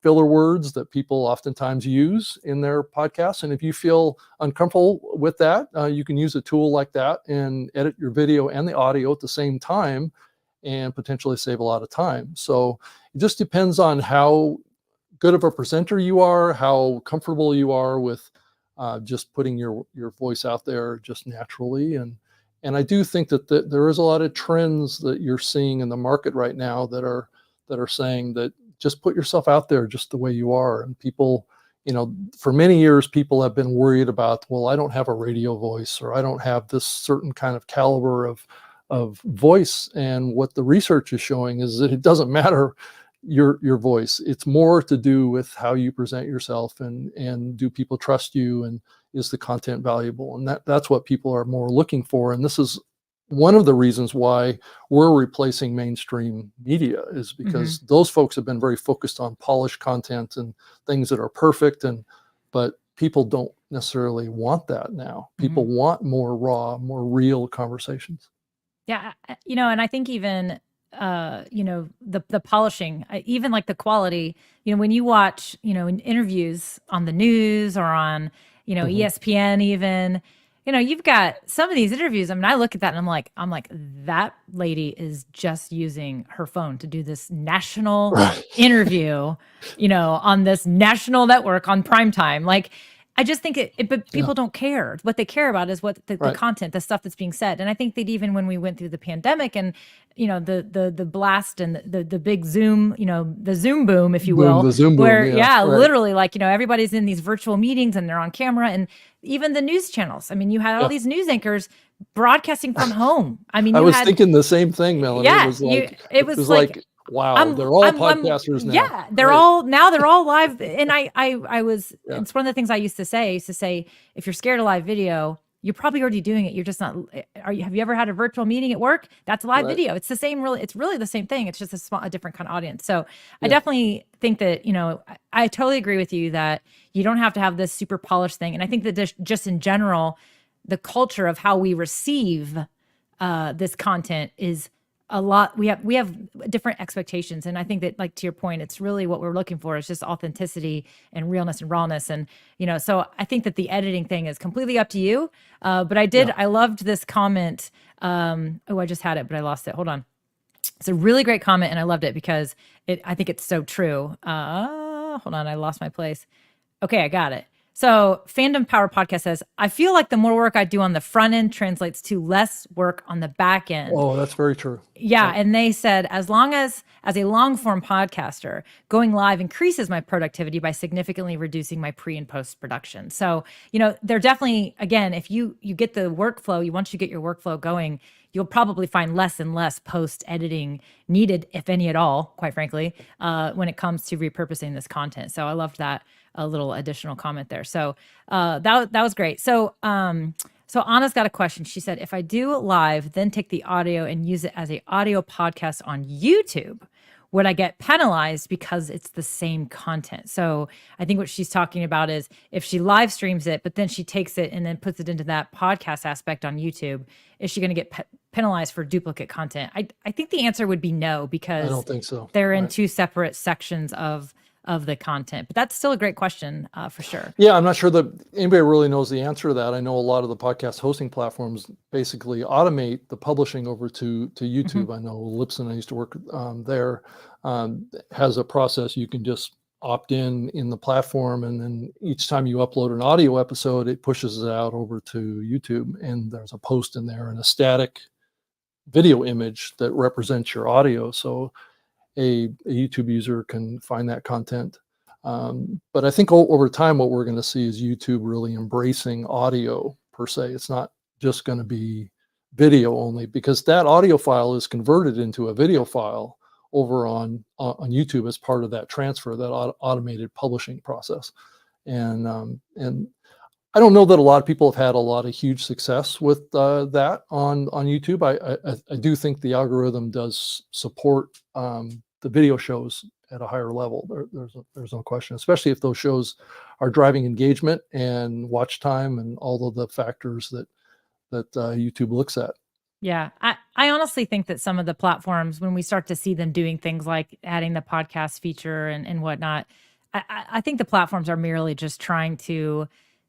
[SPEAKER 2] filler words that people oftentimes use in their podcasts. And if you feel uncomfortable with that, you can use a tool like that and edit your video and the audio at the same time and potentially save a lot of time. So it just depends on how good of a presenter you are, how comfortable you are with just putting your voice out there just naturally. And I do think that there is a lot of trends that you're seeing in the market right now that are saying that just put yourself out there just the way you are. And people, for many years, people have been worried about, well, I don't have a radio voice, or I don't have this certain kind of caliber of voice. And what the research is showing is that it doesn't matter your voice. It's more to do with how you present yourself, and do people trust you, and is the content valuable? And that's what people are more looking for. And this is one of the reasons why we're replacing mainstream media, is because those folks have been very focused on polished content and things that are perfect, but people don't necessarily want that now. People want more raw, more real conversations.
[SPEAKER 1] Yeah, and I think even the polishing, even like the quality, when you watch, in interviews on the news or on,
[SPEAKER 2] Mhm.
[SPEAKER 1] ESPN even, you've got some of these interviews. I mean, I look at that and I'm like, that lady is just using her phone to do this national
[SPEAKER 2] Right.
[SPEAKER 1] interview, on this national network on prime time. Like, I just think but
[SPEAKER 2] Yeah.
[SPEAKER 1] people don't care. What they care about is what the
[SPEAKER 2] Right.
[SPEAKER 1] content, the stuff that's being said. And I think that even when we went through the pandemic and, the blast and the big Zoom, the Zoom boom, if you
[SPEAKER 2] Boom,
[SPEAKER 1] will,
[SPEAKER 2] the Zoom boom.
[SPEAKER 1] where,
[SPEAKER 2] Yeah.
[SPEAKER 1] yeah,
[SPEAKER 2] Right.
[SPEAKER 1] literally, like, everybody's in these virtual meetings and they're on camera, and even the news channels. I mean, you had all
[SPEAKER 2] Yeah.
[SPEAKER 1] these news anchors broadcasting from home. I mean,
[SPEAKER 2] I
[SPEAKER 1] you
[SPEAKER 2] was
[SPEAKER 1] had,
[SPEAKER 2] thinking the same thing, Melanie.
[SPEAKER 1] yeah, it
[SPEAKER 2] It
[SPEAKER 1] was
[SPEAKER 2] was
[SPEAKER 1] like,
[SPEAKER 2] like, wow, they're all podcasters now.
[SPEAKER 1] yeah,
[SPEAKER 2] Right.
[SPEAKER 1] they're all live. And I was,
[SPEAKER 2] Yeah.
[SPEAKER 1] it's one of the things I used to say. I used to say, if you're scared of live video, you're probably already doing it. You're just not, have you ever had a virtual meeting at work? That's live
[SPEAKER 2] Right.
[SPEAKER 1] video. It's the same, really, it's really the same thing. It's just a different kind of audience. So I
[SPEAKER 2] Yeah.
[SPEAKER 1] definitely think that, I totally agree with you that you don't have to have this super polished thing. And I think that just in general, the culture of how we receive this content is a lot. We have different expectations, and I think that, like, to your point, it's really what we're looking for is just authenticity and realness and rawness. And so I think that the editing thing is completely up to you. But
[SPEAKER 2] Yeah.
[SPEAKER 1] I loved this comment. Oh, I just had it but I lost it. Hold on. It's a really great comment and I loved it because I think it's so true. Hold on, I lost my place. Okay, I got it. So, Fandom Power Podcast says, I feel like the more work I do on the front end translates to less work on the back end.
[SPEAKER 2] Oh, that's very true.
[SPEAKER 1] Yeah.
[SPEAKER 2] Right.
[SPEAKER 1] And they said, as long as a long form podcaster, going live increases my productivity by significantly reducing my pre and post production. So, they're definitely, again, if you get the workflow, once you get your workflow going, you'll probably find less and less post editing needed, if any at all, quite frankly, when it comes to repurposing this content. So I loved that a little additional comment there. So that was great. So Anna's got a question. She said, if I do it live, then take the audio and use it as a audio podcast on YouTube, would I get penalized because it's the same content? So I think what she's talking about is if she live streams it, but then she takes it and then puts it into that podcast aspect on YouTube, is she going to get penalized for duplicate content? I think the answer would be no,
[SPEAKER 2] I
[SPEAKER 1] because
[SPEAKER 2] don't think so.
[SPEAKER 1] they're in
[SPEAKER 2] Right.
[SPEAKER 1] two separate sections of the content. But that's still a great question, for sure.
[SPEAKER 2] Yeah, I'm not sure that anybody really knows the answer to that. I know a lot of the podcast hosting platforms basically automate the publishing over to
[SPEAKER 1] Mhm.
[SPEAKER 2] YouTube. I know Libsyn, I used to work there, has a process you can just opt in the platform, and then each time you upload an audio episode, it pushes it out over to YouTube, and there's a post in there and a static video image that represents your audio. So a YouTube user can find that content. But I think over time, what we're going to see is YouTube really embracing audio per se. It's not just going to be video only, because that audio file is converted into a video file over on YouTube as part of that transfer, that automated publishing process. And I don't know that a lot of people have had a lot of huge success with that on YouTube. I do think the algorithm does support the video shows at a higher level. There's no question, especially if those shows are driving engagement and watch time and all of the factors that YouTube looks at.
[SPEAKER 1] Yeah. I honestly think that some of the platforms, when we start to see them doing things like adding the podcast feature and whatnot, I think the platforms are merely just trying to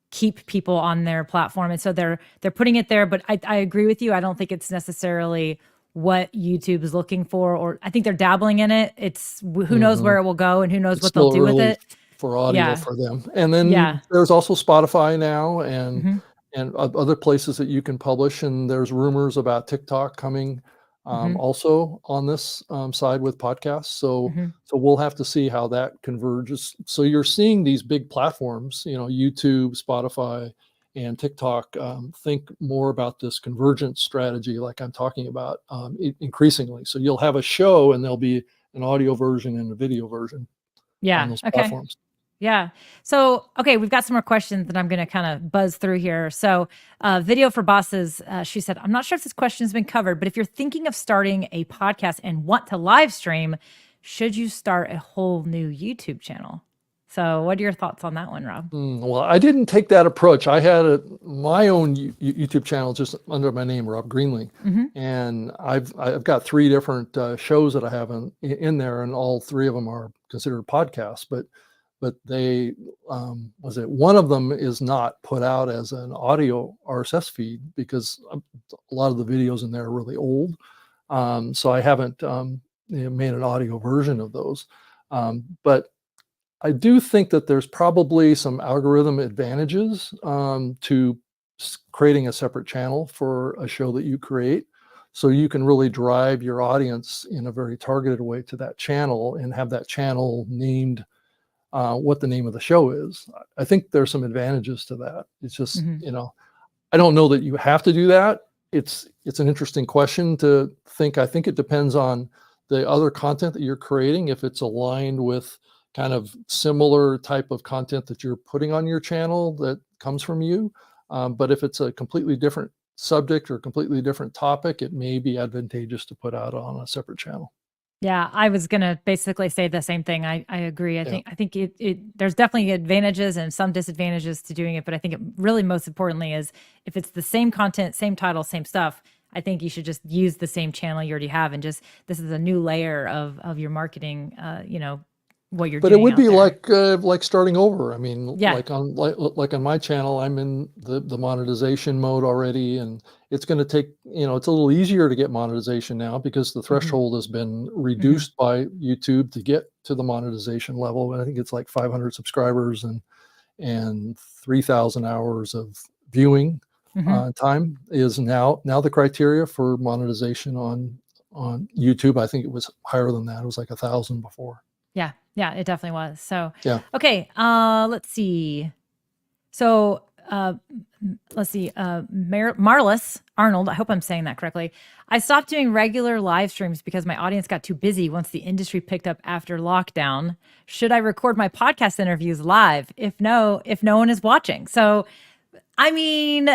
[SPEAKER 1] keep people on their platform. And so they're putting it there. But I agree with you. I don't think it's necessarily what YouTube is looking for, or I think they're dabbling in it. It's who knows
[SPEAKER 2] Mhm.
[SPEAKER 1] where it will go and who knows
[SPEAKER 2] It's
[SPEAKER 1] what they'll
[SPEAKER 2] still
[SPEAKER 1] do with
[SPEAKER 2] early
[SPEAKER 1] it.
[SPEAKER 2] for audio
[SPEAKER 1] Yeah.
[SPEAKER 2] for them. And then
[SPEAKER 1] Yeah.
[SPEAKER 2] there's also Spotify now, and
[SPEAKER 1] Hmm.
[SPEAKER 2] other places that you can publish. And there's rumors about TikTok coming
[SPEAKER 1] Hmm.
[SPEAKER 2] also on this side with podcasts.
[SPEAKER 1] Hmm.
[SPEAKER 2] So we'll have to see how that converges. So you're seeing these big platforms, YouTube, Spotify, and TikTok, think more about this convergence strategy, like I'm talking about, increasingly. So you'll have a show, and there'll be an audio version and a video version on
[SPEAKER 1] Yeah.
[SPEAKER 2] those
[SPEAKER 1] Okay.
[SPEAKER 2] platforms.
[SPEAKER 1] Yeah. So, okay, we've got some more questions that I'm going to kind of buzz through here. So, Video for Bosses, she said, I'm not sure if this question has been covered, but if you're thinking of starting a podcast and want to live stream, should you start a whole new YouTube channel? So what are your thoughts on that one, Rob?
[SPEAKER 2] Well, I didn't take that approach. I had my own YouTube channel just under my name, Rob Greenlee, and I've got 3 different shows that I have in there, and all 3 of them are considered podcasts. But they one of them is not put out as an audio RSS feed because a lot of the videos in there are really old. So I haven't made an audio version of those, but I do think that there's probably some algorithm advantages to creating a separate channel for a show that you create. So you can really drive your audience in a very targeted way to that channel and have that channel named what the name of the show is. I think there's some advantages to that. It's just, I don't know that you have to do that. It's an interesting question to think. I think it depends on the other content that you're creating, if it's aligned with kind of similar type of content that you're putting on your channel that comes from you. But if it's a completely different subject or completely different topic, it may be advantageous to put out on a separate channel.
[SPEAKER 1] Yeah, I was gonna basically say the same thing. I agree. I think there's definitely advantages and some disadvantages to doing it, but I think it really most importantly is if it's the same content, same title, same stuff, I think you should just use the same channel you already have and just this is a new layer of your marketing, what you're
[SPEAKER 2] But
[SPEAKER 1] doing.
[SPEAKER 2] it would
[SPEAKER 1] out
[SPEAKER 2] be
[SPEAKER 1] there.
[SPEAKER 2] like starting over. I mean,
[SPEAKER 1] Yeah.
[SPEAKER 2] like on my channel, I'm in the monetization mode already, and it's going to take, it's a little easier to get monetization now because the threshold has been reduced by YouTube to get to the monetization level. And I think it's like 500 subscribers and 3,000 hours of viewing time is now the criteria for monetization on YouTube. I think it was higher than that. It was like 1,000 before.
[SPEAKER 1] Yeah, it definitely was. So,
[SPEAKER 2] Yeah.
[SPEAKER 1] okay, let's see. So, let's see. Marlis Arnold, I hope I'm saying that correctly. I stopped doing regular live streams because my audience got too busy once the industry picked up after lockdown. Should I record my podcast interviews live? If no one is watching. So, I mean,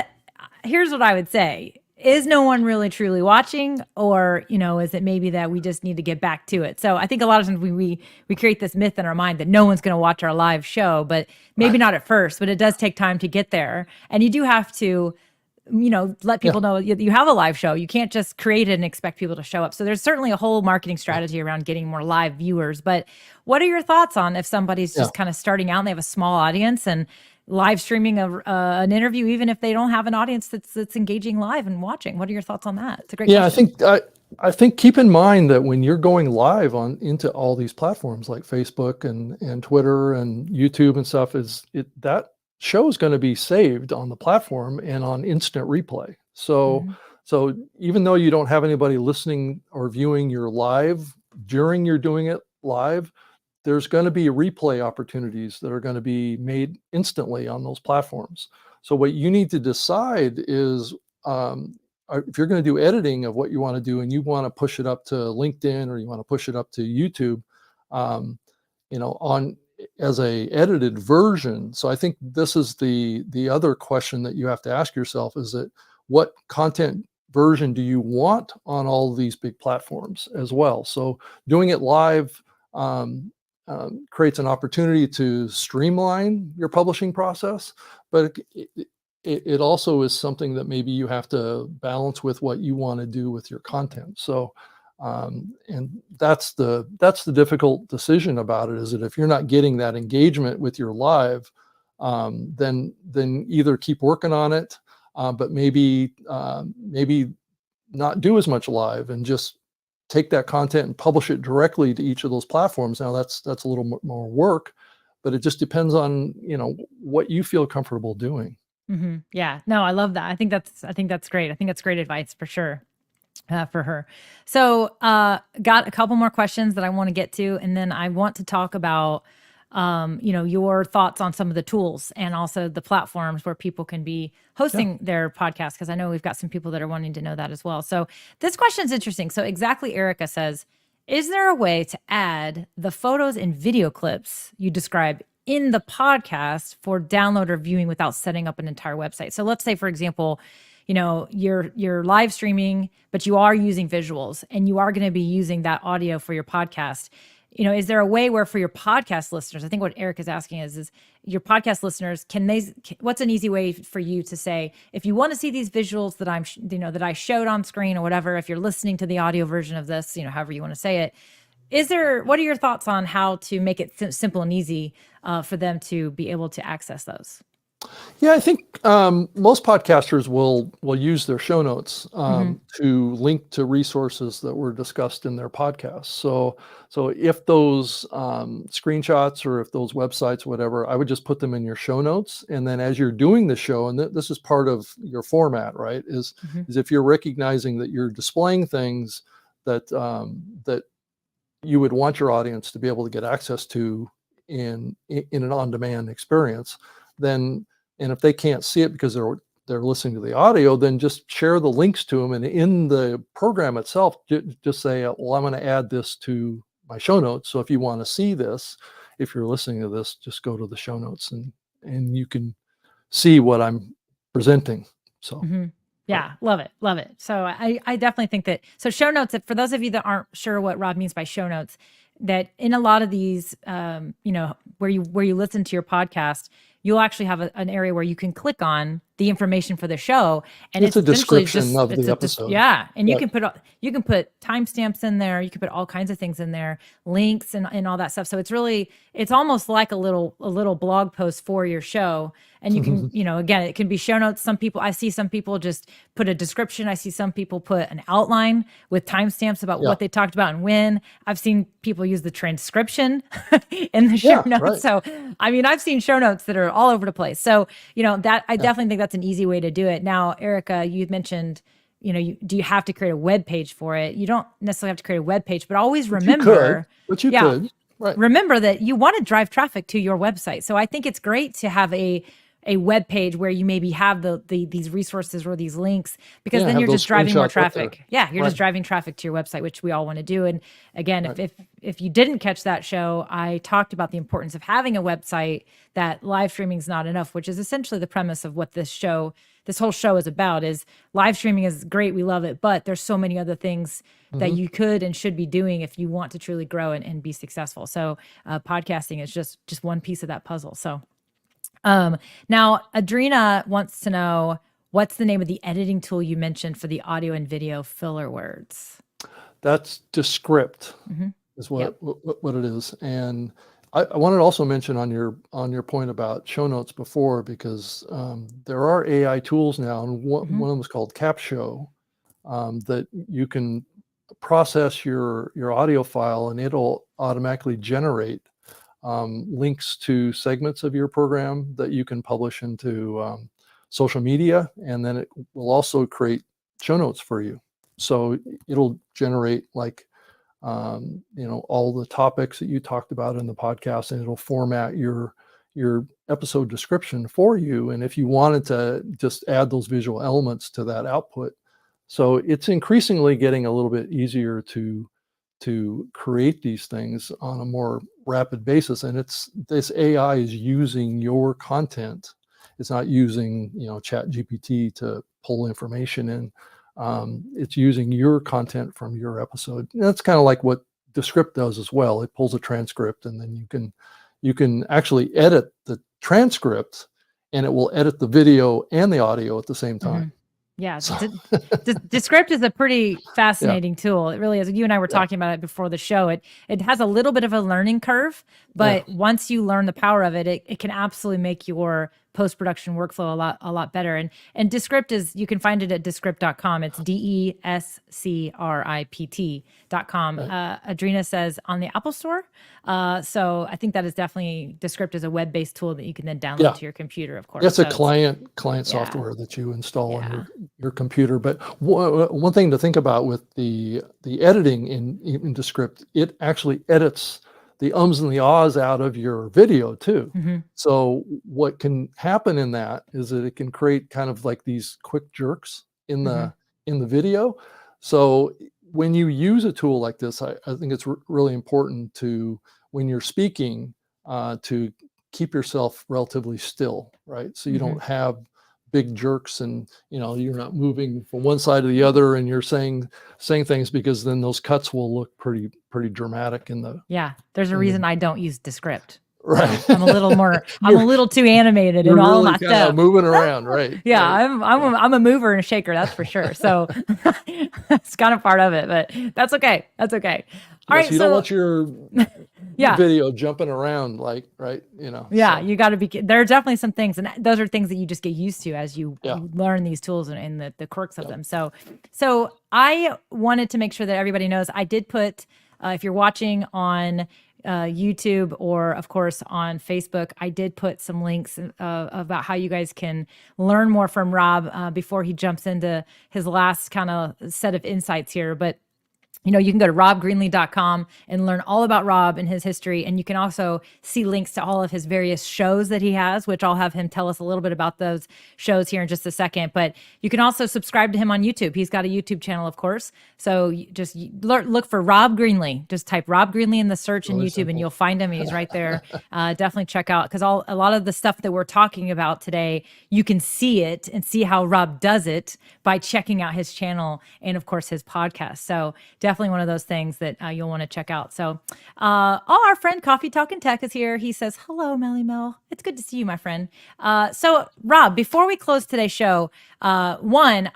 [SPEAKER 1] here's what I would say. Is no one really truly watching, or is it maybe that we just need to get back to it? So I think a lot of times we create this myth in our mind that no one's going to watch our live show, but maybe not at first, but it does take time to get there. And you do have to, let people know you have a live show. You can't just create it and expect people to show up. So there's certainly a whole marketing strategy around getting more live viewers. But what are your thoughts on if somebody's just kind of starting out and they have a small audience and live streaming an interview, even if they don't have an audience that's engaging live and watching? What are your thoughts on that? It's a great question.
[SPEAKER 2] I think keep in mind that when you're going live into all these platforms like Facebook and Twitter and YouTube and stuff, that show is going to be saved on the platform and on instant replay. So even though you don't have anybody listening or viewing your live during you're doing it live, there's going to be replay opportunities that are going to be made instantly on those platforms. So what you need to decide is if you're going to do editing of what you want to do and you want to push it up to LinkedIn or you want to push it up to YouTube, on as a edited version. So I think this is the other question that you have to ask yourself is that what content version do you want on all of these big platforms as well? So doing it live creates an opportunity to streamline your publishing process, but it also is something that maybe you have to balance with what you want to do with your content. So, and that's the difficult decision about it, is that if you're not getting that engagement with your live, then either keep working on it, but maybe not do as much live and just take that content and publish it directly to each of those platforms. Now that's a little more work, but it just depends on, what you feel comfortable doing.
[SPEAKER 1] Yeah, no, I love that. I think that's great. I think that's great advice for sure. For her. So, got a couple more questions that I want to get to. And then I want to talk about, your thoughts on some of the tools and also the platforms where people can be hosting their podcast. Cause I know we've got some people that are wanting to know that as well. So this question is interesting. So exactly. Erica says, is there a way to add the photos and video clips you describe in the podcast for download or viewing without setting up an entire website? So let's say, for example, you're live streaming, but you are using visuals and you are going to be using that audio for your podcast. is there a way where for your podcast listeners, I think what Eric is asking is your podcast listeners, what's an easy way for you to say, if you want to see these visuals that that I showed on screen or whatever, if you're listening to the audio version of this, however you want to say it, what are your thoughts on how to make it simple and easy for them to be able to access those?
[SPEAKER 2] Yeah, I think most podcasters will use their show notes to link to resources that were discussed in their podcast. So if those screenshots or if those websites, whatever, I would just put them in your show notes. And then as you're doing the show, and this is part of your format, right, is if you're recognizing that you're displaying things that that you would want your audience to be able to get access to in an on-demand experience, then, and if they can't see it because they're listening to the audio, then just share the links to them. And in the program itself, just say, well, I'm going to add this to my show notes. So if you want to see this, if you're listening to this, just go to the show notes and you can see what I'm presenting. So.
[SPEAKER 1] Yeah, love it. Love it. So I definitely think that, so show notes, for those of you that aren't sure what Rob means by show notes, that in a lot of these, where you listen to your podcast, you'll actually have an area where you can click on the information for the show, and it's a description of the episode. And you can put timestamps in there. You can put all kinds of things in there, links and all that stuff. So it's almost like a little blog post for your show. And you can, again, it can be show notes. I see some people just put a description. I see some people put an outline with timestamps about what they talked about and when. I've seen people use the transcription in the show notes. Right. So, I've seen show notes that are all over the place. So, that I definitely think that's an easy way to do it. Now, Erica, you mentioned, do you have to create a web page for it? You don't necessarily have to create a web page, but always remember.
[SPEAKER 2] But you could. Right.
[SPEAKER 1] Remember that you want to drive traffic to your website. So I think it's great to have a web page where you maybe have these resources or these links, because then you're just driving more traffic. Yeah, you're just driving traffic to your website, which we all want to do. And again, if you didn't catch that show, I talked about the importance of having a website, that live streaming is not enough, which is essentially the premise of what this whole show is about. Is live streaming is great, we love it, but there's so many other things that you could and should be doing if you want to truly grow and be successful. So podcasting is just one piece of that puzzle. So now Adrena wants to know, what's the name of the editing tool you mentioned for the audio and video filler words?
[SPEAKER 2] That's Descript is what it is. And I wanted to also mention on your point about show notes before, because there are AI tools now, and one of them is called CapShow, that you can process your audio file and it'll automatically generate links to segments of your program that you can publish into social media, and then it will also create show notes for you. So it'll generate all the topics that you talked about in the podcast, and it'll format your episode description for you. And if you wanted to just add those visual elements to that output, so it's increasingly getting a little bit easier to create these things on a more rapid basis. And this AI is using your content. It's not using, Chat GPT to pull information in. It's using your content from your episode. And that's kind of like what Descript does as well. It pulls a transcript, and then you can actually edit the transcript, and it will edit the video and the audio at the same time.
[SPEAKER 1] Yeah, so. Descript is a pretty fascinating tool. It really is. You and I were talking about it before the show. It has a little bit of a learning curve, but once you learn the power of it, it can absolutely make your post-production workflow a lot better. And Descript is, you can find it at descript.com. It's DESCRIPT.com. Adrena says on the Apple Store. So I think that is definitely, Descript is a web-based tool that you can then download to your computer, of course.
[SPEAKER 2] It's a client software that you install on your computer. But one thing to think about with the editing in Descript, it actually edits the ums and the ahs out of your video too. So what can happen in that is that it can create kind of like these quick jerks in the video. So when you use a tool like this, I think it's really important to, when you're speaking, to keep yourself relatively still, right? So you don't have big jerks, and you're not moving from one side to the other, and you're saying things, because then those cuts will look pretty dramatic in the.
[SPEAKER 1] Yeah, there's a reason I don't use Descript.
[SPEAKER 2] Right.
[SPEAKER 1] So I'm a little more. I'm a little too animated in all
[SPEAKER 2] really
[SPEAKER 1] my stuff.
[SPEAKER 2] Moving around, right?
[SPEAKER 1] Yeah,
[SPEAKER 2] right.
[SPEAKER 1] I'm a mover and a shaker, that's for sure. So it's kind of part of it, but that's okay. That's okay. All right.
[SPEAKER 2] You don't want your video jumping around, right?
[SPEAKER 1] Yeah, you got to be. There are definitely some things, and those are things that you just get used to as you learn these tools and the quirks of them. So I wanted to make sure that everybody knows I did put, if you're watching on YouTube or of course on Facebook, I did put some links about how you guys can learn more from Rob before he jumps into his last kind of set of insights here. But you can go to robgreenlee.com and learn all about Rob and his history. And you can also see links to all of his various shows that he has, which I'll have him tell us a little bit about those shows here in just a second. But you can also subscribe to him on YouTube. He's got a YouTube channel, of course. So just look for Rob Greenlee. Just type Rob Greenlee in the search in YouTube and you'll find him. He's right there. Definitely check out, because a lot of the stuff that we're talking about today, you can see it and see how Rob does it by checking out his channel and, of course, his podcast. So definitely one of those things that you'll want to check out. So our friend Coffee Talkin' Tech is here. He says, hello, Melly Mel. It's good to see you, my friend. So Rob, before we close today's show, I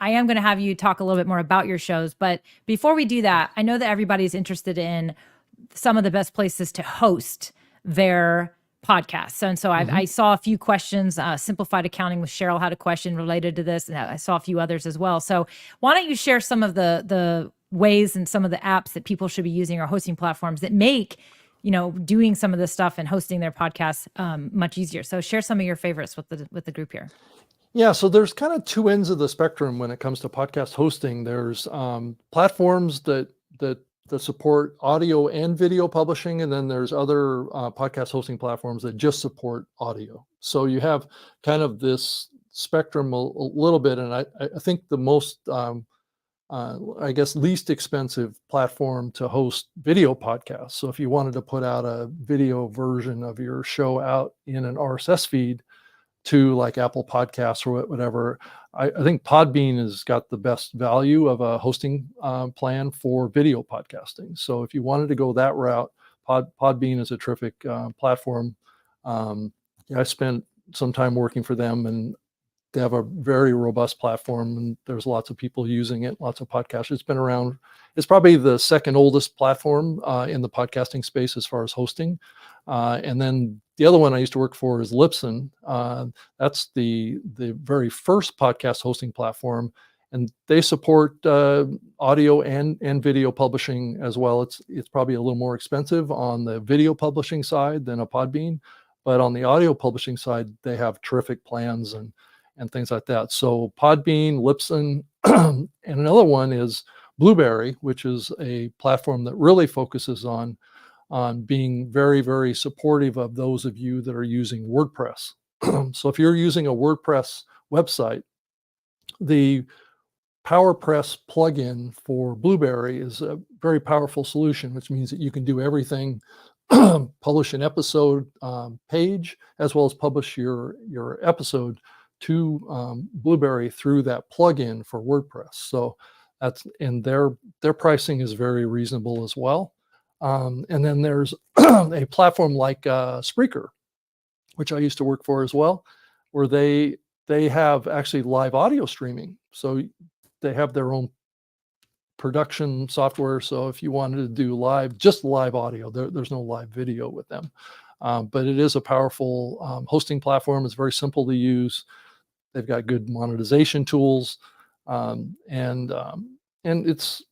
[SPEAKER 1] am going to have you talk a little bit more about your shows. But before we do that, I know that everybody's interested in some of the best places to host their podcasts. And so I saw a few questions. Simplified Accounting with Cheryl had a question related to this, and I saw a few others as well. So why don't you share some of the ways and some of the apps that people should be using or hosting platforms that make, doing some of this stuff and hosting their podcasts much easier. So share some of your favorites with the group here.
[SPEAKER 2] Yeah, so there's kind of two ends of the spectrum when it comes to podcast hosting. There's platforms that support audio and video publishing, and then there's other podcast hosting platforms that just support audio. So you have kind of this spectrum a little bit, and I think the most least expensive platform to host video podcasts. So if you wanted to put out a video version of your show out in an RSS feed to like Apple Podcasts or whatever, I think Podbean has got the best value of a hosting plan for video podcasting. So if you wanted to go that route, Podbean is a terrific platform. I spent some time working for them, and they have a very robust platform, and there's lots of people using it, lots of podcasts. It's been around. It's probably the second oldest platform in the podcasting space as far as hosting. And then the other one I used to work for is Libsyn. That's the very first podcast hosting platform, and they support audio and video publishing as well. It's probably a little more expensive on the video publishing side than a Podbean, but on the audio publishing side, they have terrific plans and things like that. So Podbean, Libsyn, and another one is Blueberry, which is a platform that really focuses on being very, very supportive of those of you that are using WordPress. So if you're using a WordPress website, the PowerPress plugin for Blueberry is a very powerful solution, which means that you can do everything, publish an episode page, as well as publish your episode to Blueberry through that plugin for WordPress. So their pricing is very reasonable as well. And then there's a platform like Spreaker, which I used to work for as well, where they have actually live audio streaming. So they have their own production software. So if you wanted to do just live audio, there's no live video with them. But it is a powerful hosting platform. It's very simple to use. They've got good monetization tools, and it's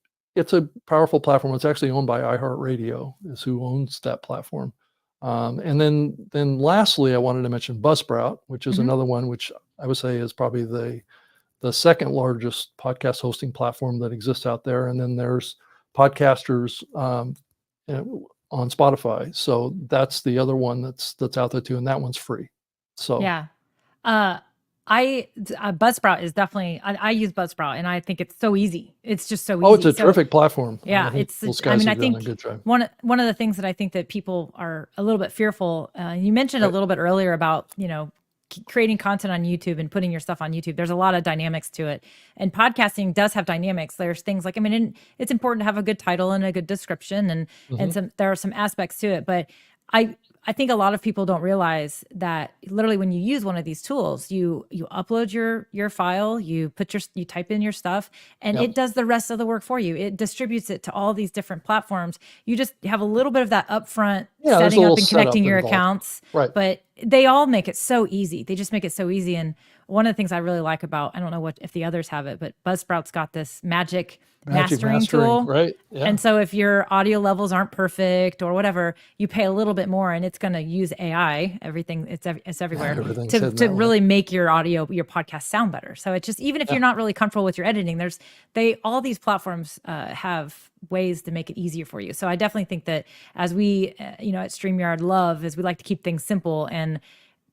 [SPEAKER 2] a powerful platform. It's actually owned by iHeartRadio, is who owns that platform. And then lastly, I wanted to mention Buzzsprout, which is another one, which I would say is probably the second largest podcast hosting platform that exists out there. And then there's podcasters on Spotify. So that's the other one that's out there too, and that one's free. So
[SPEAKER 1] yeah. Buzzsprout is definitely, I use Buzzsprout, and I think it's so easy. It's just so easy.
[SPEAKER 2] Oh, it's a terrific platform.
[SPEAKER 1] Yeah,
[SPEAKER 2] I think
[SPEAKER 1] one of the things that I think that people are a little bit fearful, you mentioned a little bit earlier about, creating content on YouTube and putting your stuff on YouTube, there's a lot of dynamics to it. And podcasting does have dynamics. There's things like, I mean, it's important to have a good title and a good description, and there are some aspects to it. But I think a lot of people don't realize that literally when you use one of these tools, you upload your file, you type in your stuff, and it does the rest of the work for you. It distributes it to all these different platforms. You just have a little bit of that upfront setting up and connecting your accounts, but they all make it so easy. They just make it so easy. And one of the things I really like about, I don't know if the others have it, but Buzzsprout's got this magic mastering tool.
[SPEAKER 2] Right. Yeah.
[SPEAKER 1] And so if your audio levels aren't perfect or whatever, you pay a little bit more, and it's going to use AI, everything, it's everywhere, to really make your podcast sound better. So it's just, even if you're not really comfortable with your editing, all these platforms have ways to make it easier for you. So I definitely think that as we, at StreamYard we like to keep things simple, and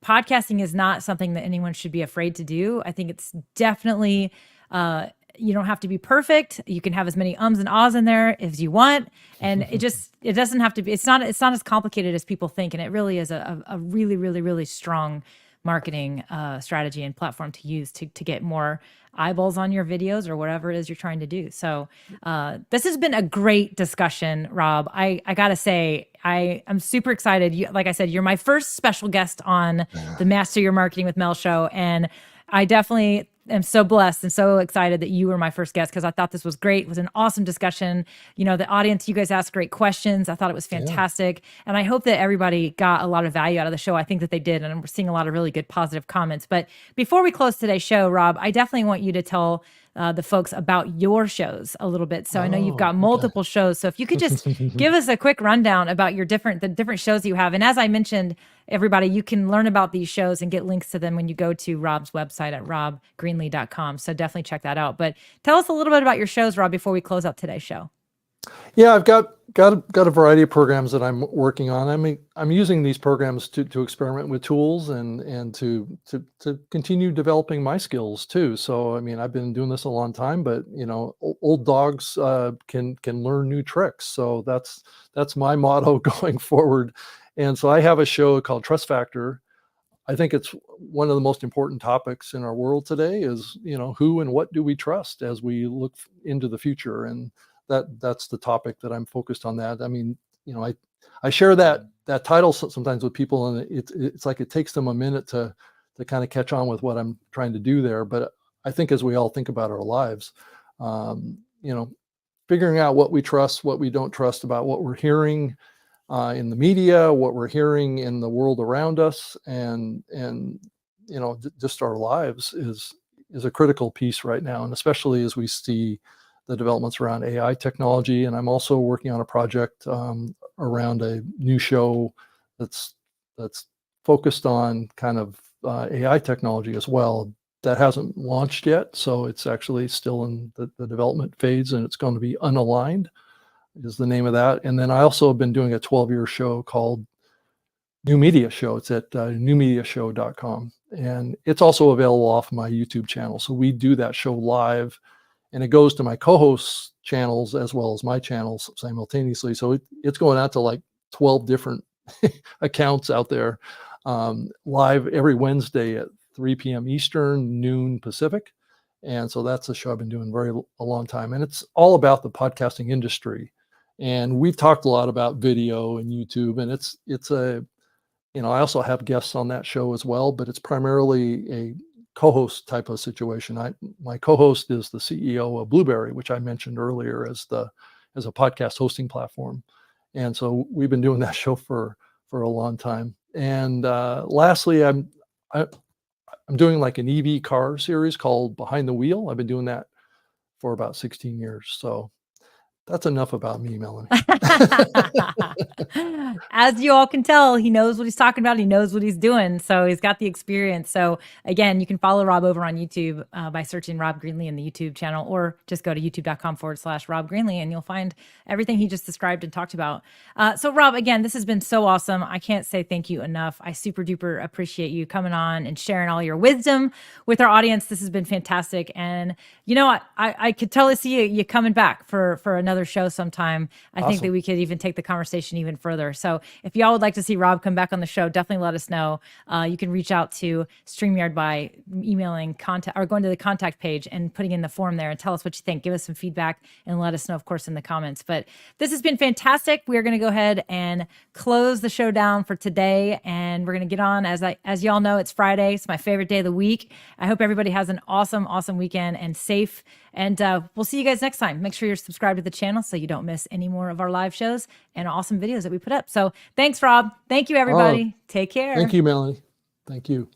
[SPEAKER 1] podcasting is not something that anyone should be afraid to do. I think it's definitely, you don't have to be perfect. You can have as many ums and ahs in there as you want. And it doesn't have to be, it's not as complicated as people think. And it really is a really, really, really strong marketing strategy and platform to use to get more eyeballs on your videos or whatever it is you're trying to do. So this has been a great discussion, Rob. I gotta say, I'm super excited. Like I said, you're my first special guest on the Master Your Marketing with Mel show. And I definitely am so blessed and so excited that you were my first guest, because I thought this was great. It was an awesome discussion. The audience, you guys asked great questions. I thought it was fantastic. And I hope that everybody got a lot of value out of the show. I think that they did. And we're seeing a lot of really good positive comments. But before we close today's show, Rob, I definitely want you to tell the folks about your shows a little bit. So I know you've got multiple shows. So if you could just give us a quick rundown about the different shows you have. And as I mentioned, everybody, you can learn about these shows and get links to them when you go to Rob's website at robgreenlee.com. So definitely check that out. But tell us a little bit about your shows, Rob, before we close out today's show.
[SPEAKER 2] Yeah, I've got a variety of programs that I'm working on. I mean, I'm using these programs to experiment with tools and to continue developing my skills too. So, I mean, I've been doing this a long time, but old dogs can learn new tricks. So that's my motto going forward. And so I have a show called Trust Factor. I think it's one of the most important topics in our world today is, who and what do we trust as we look into the future? And that's the topic that I'm focused on. That, I mean, I share that title sometimes with people, and it's like it takes them a minute to kind of catch on with what I'm trying to do there. But I think as we all think about our lives, figuring out what we trust, what we don't trust about what we're hearing in the media, what we're hearing in the world around us, and just our lives is a critical piece right now, and especially as we see the developments around AI technology. And I'm also working on a project around a new show that's focused on kind of AI technology as well. That hasn't launched yet, so it's actually still in the development phase, and it's going to be Unaligned is the name of that. And then I also have been doing a 12-year show called New Media Show. It's at newmediashow.com, and it's also available off my YouTube channel. So we do that show live, and it goes to my co-host channels as well as my channels simultaneously. So it's going out to like 12 different accounts out there, live every Wednesday at 3 p.m. Eastern, noon Pacific. And so that's a show I've been doing a long time. And it's all about the podcasting industry. And we've talked a lot about video and YouTube, and I also have guests on that show as well, but it's primarily a co-host type of situation. My co-host is the CEO of Blueberry, which I mentioned earlier as a podcast hosting platform. And so we've been doing that show for a long time. And lastly, I'm doing like an EV car series called Behind the Wheel. I've been doing that for about 16 years. So that's enough about me, Melanie.
[SPEAKER 1] As you all can tell, he knows what he's talking about. He knows what he's doing. So he's got the experience. So again, you can follow Rob over on YouTube by searching Rob Greenlee in the YouTube channel, or just go to youtube.com/Rob Greenlee, and you'll find everything he just described and talked about. So Rob, again, this has been so awesome. I can't say thank you enough. I super duper appreciate you coming on and sharing all your wisdom with our audience. This has been fantastic. And you know what? I could totally see you coming back for another another show sometime. I think
[SPEAKER 2] Awesome.
[SPEAKER 1] that we could even take the conversation even further. So if y'all would like to see Rob come back on the show, definitely let us know. You can reach out to StreamYard by emailing contact or going to the contact page and putting in the form there and tell us what you think. Give us some feedback and let us know, of course, in the comments. But this has been fantastic. We're going to go ahead and close the show down for today. And we're going to get on, as y'all know, it's Friday. It's my favorite day of the week. I hope everybody has an awesome, awesome weekend and safe. And we'll see you guys next time. Make sure you're subscribed to the channel so you don't miss any more of our live shows and awesome videos that we put up. So thanks, Rob. Thank you, everybody. Take care.
[SPEAKER 2] Thank you, Melanie. Thank you.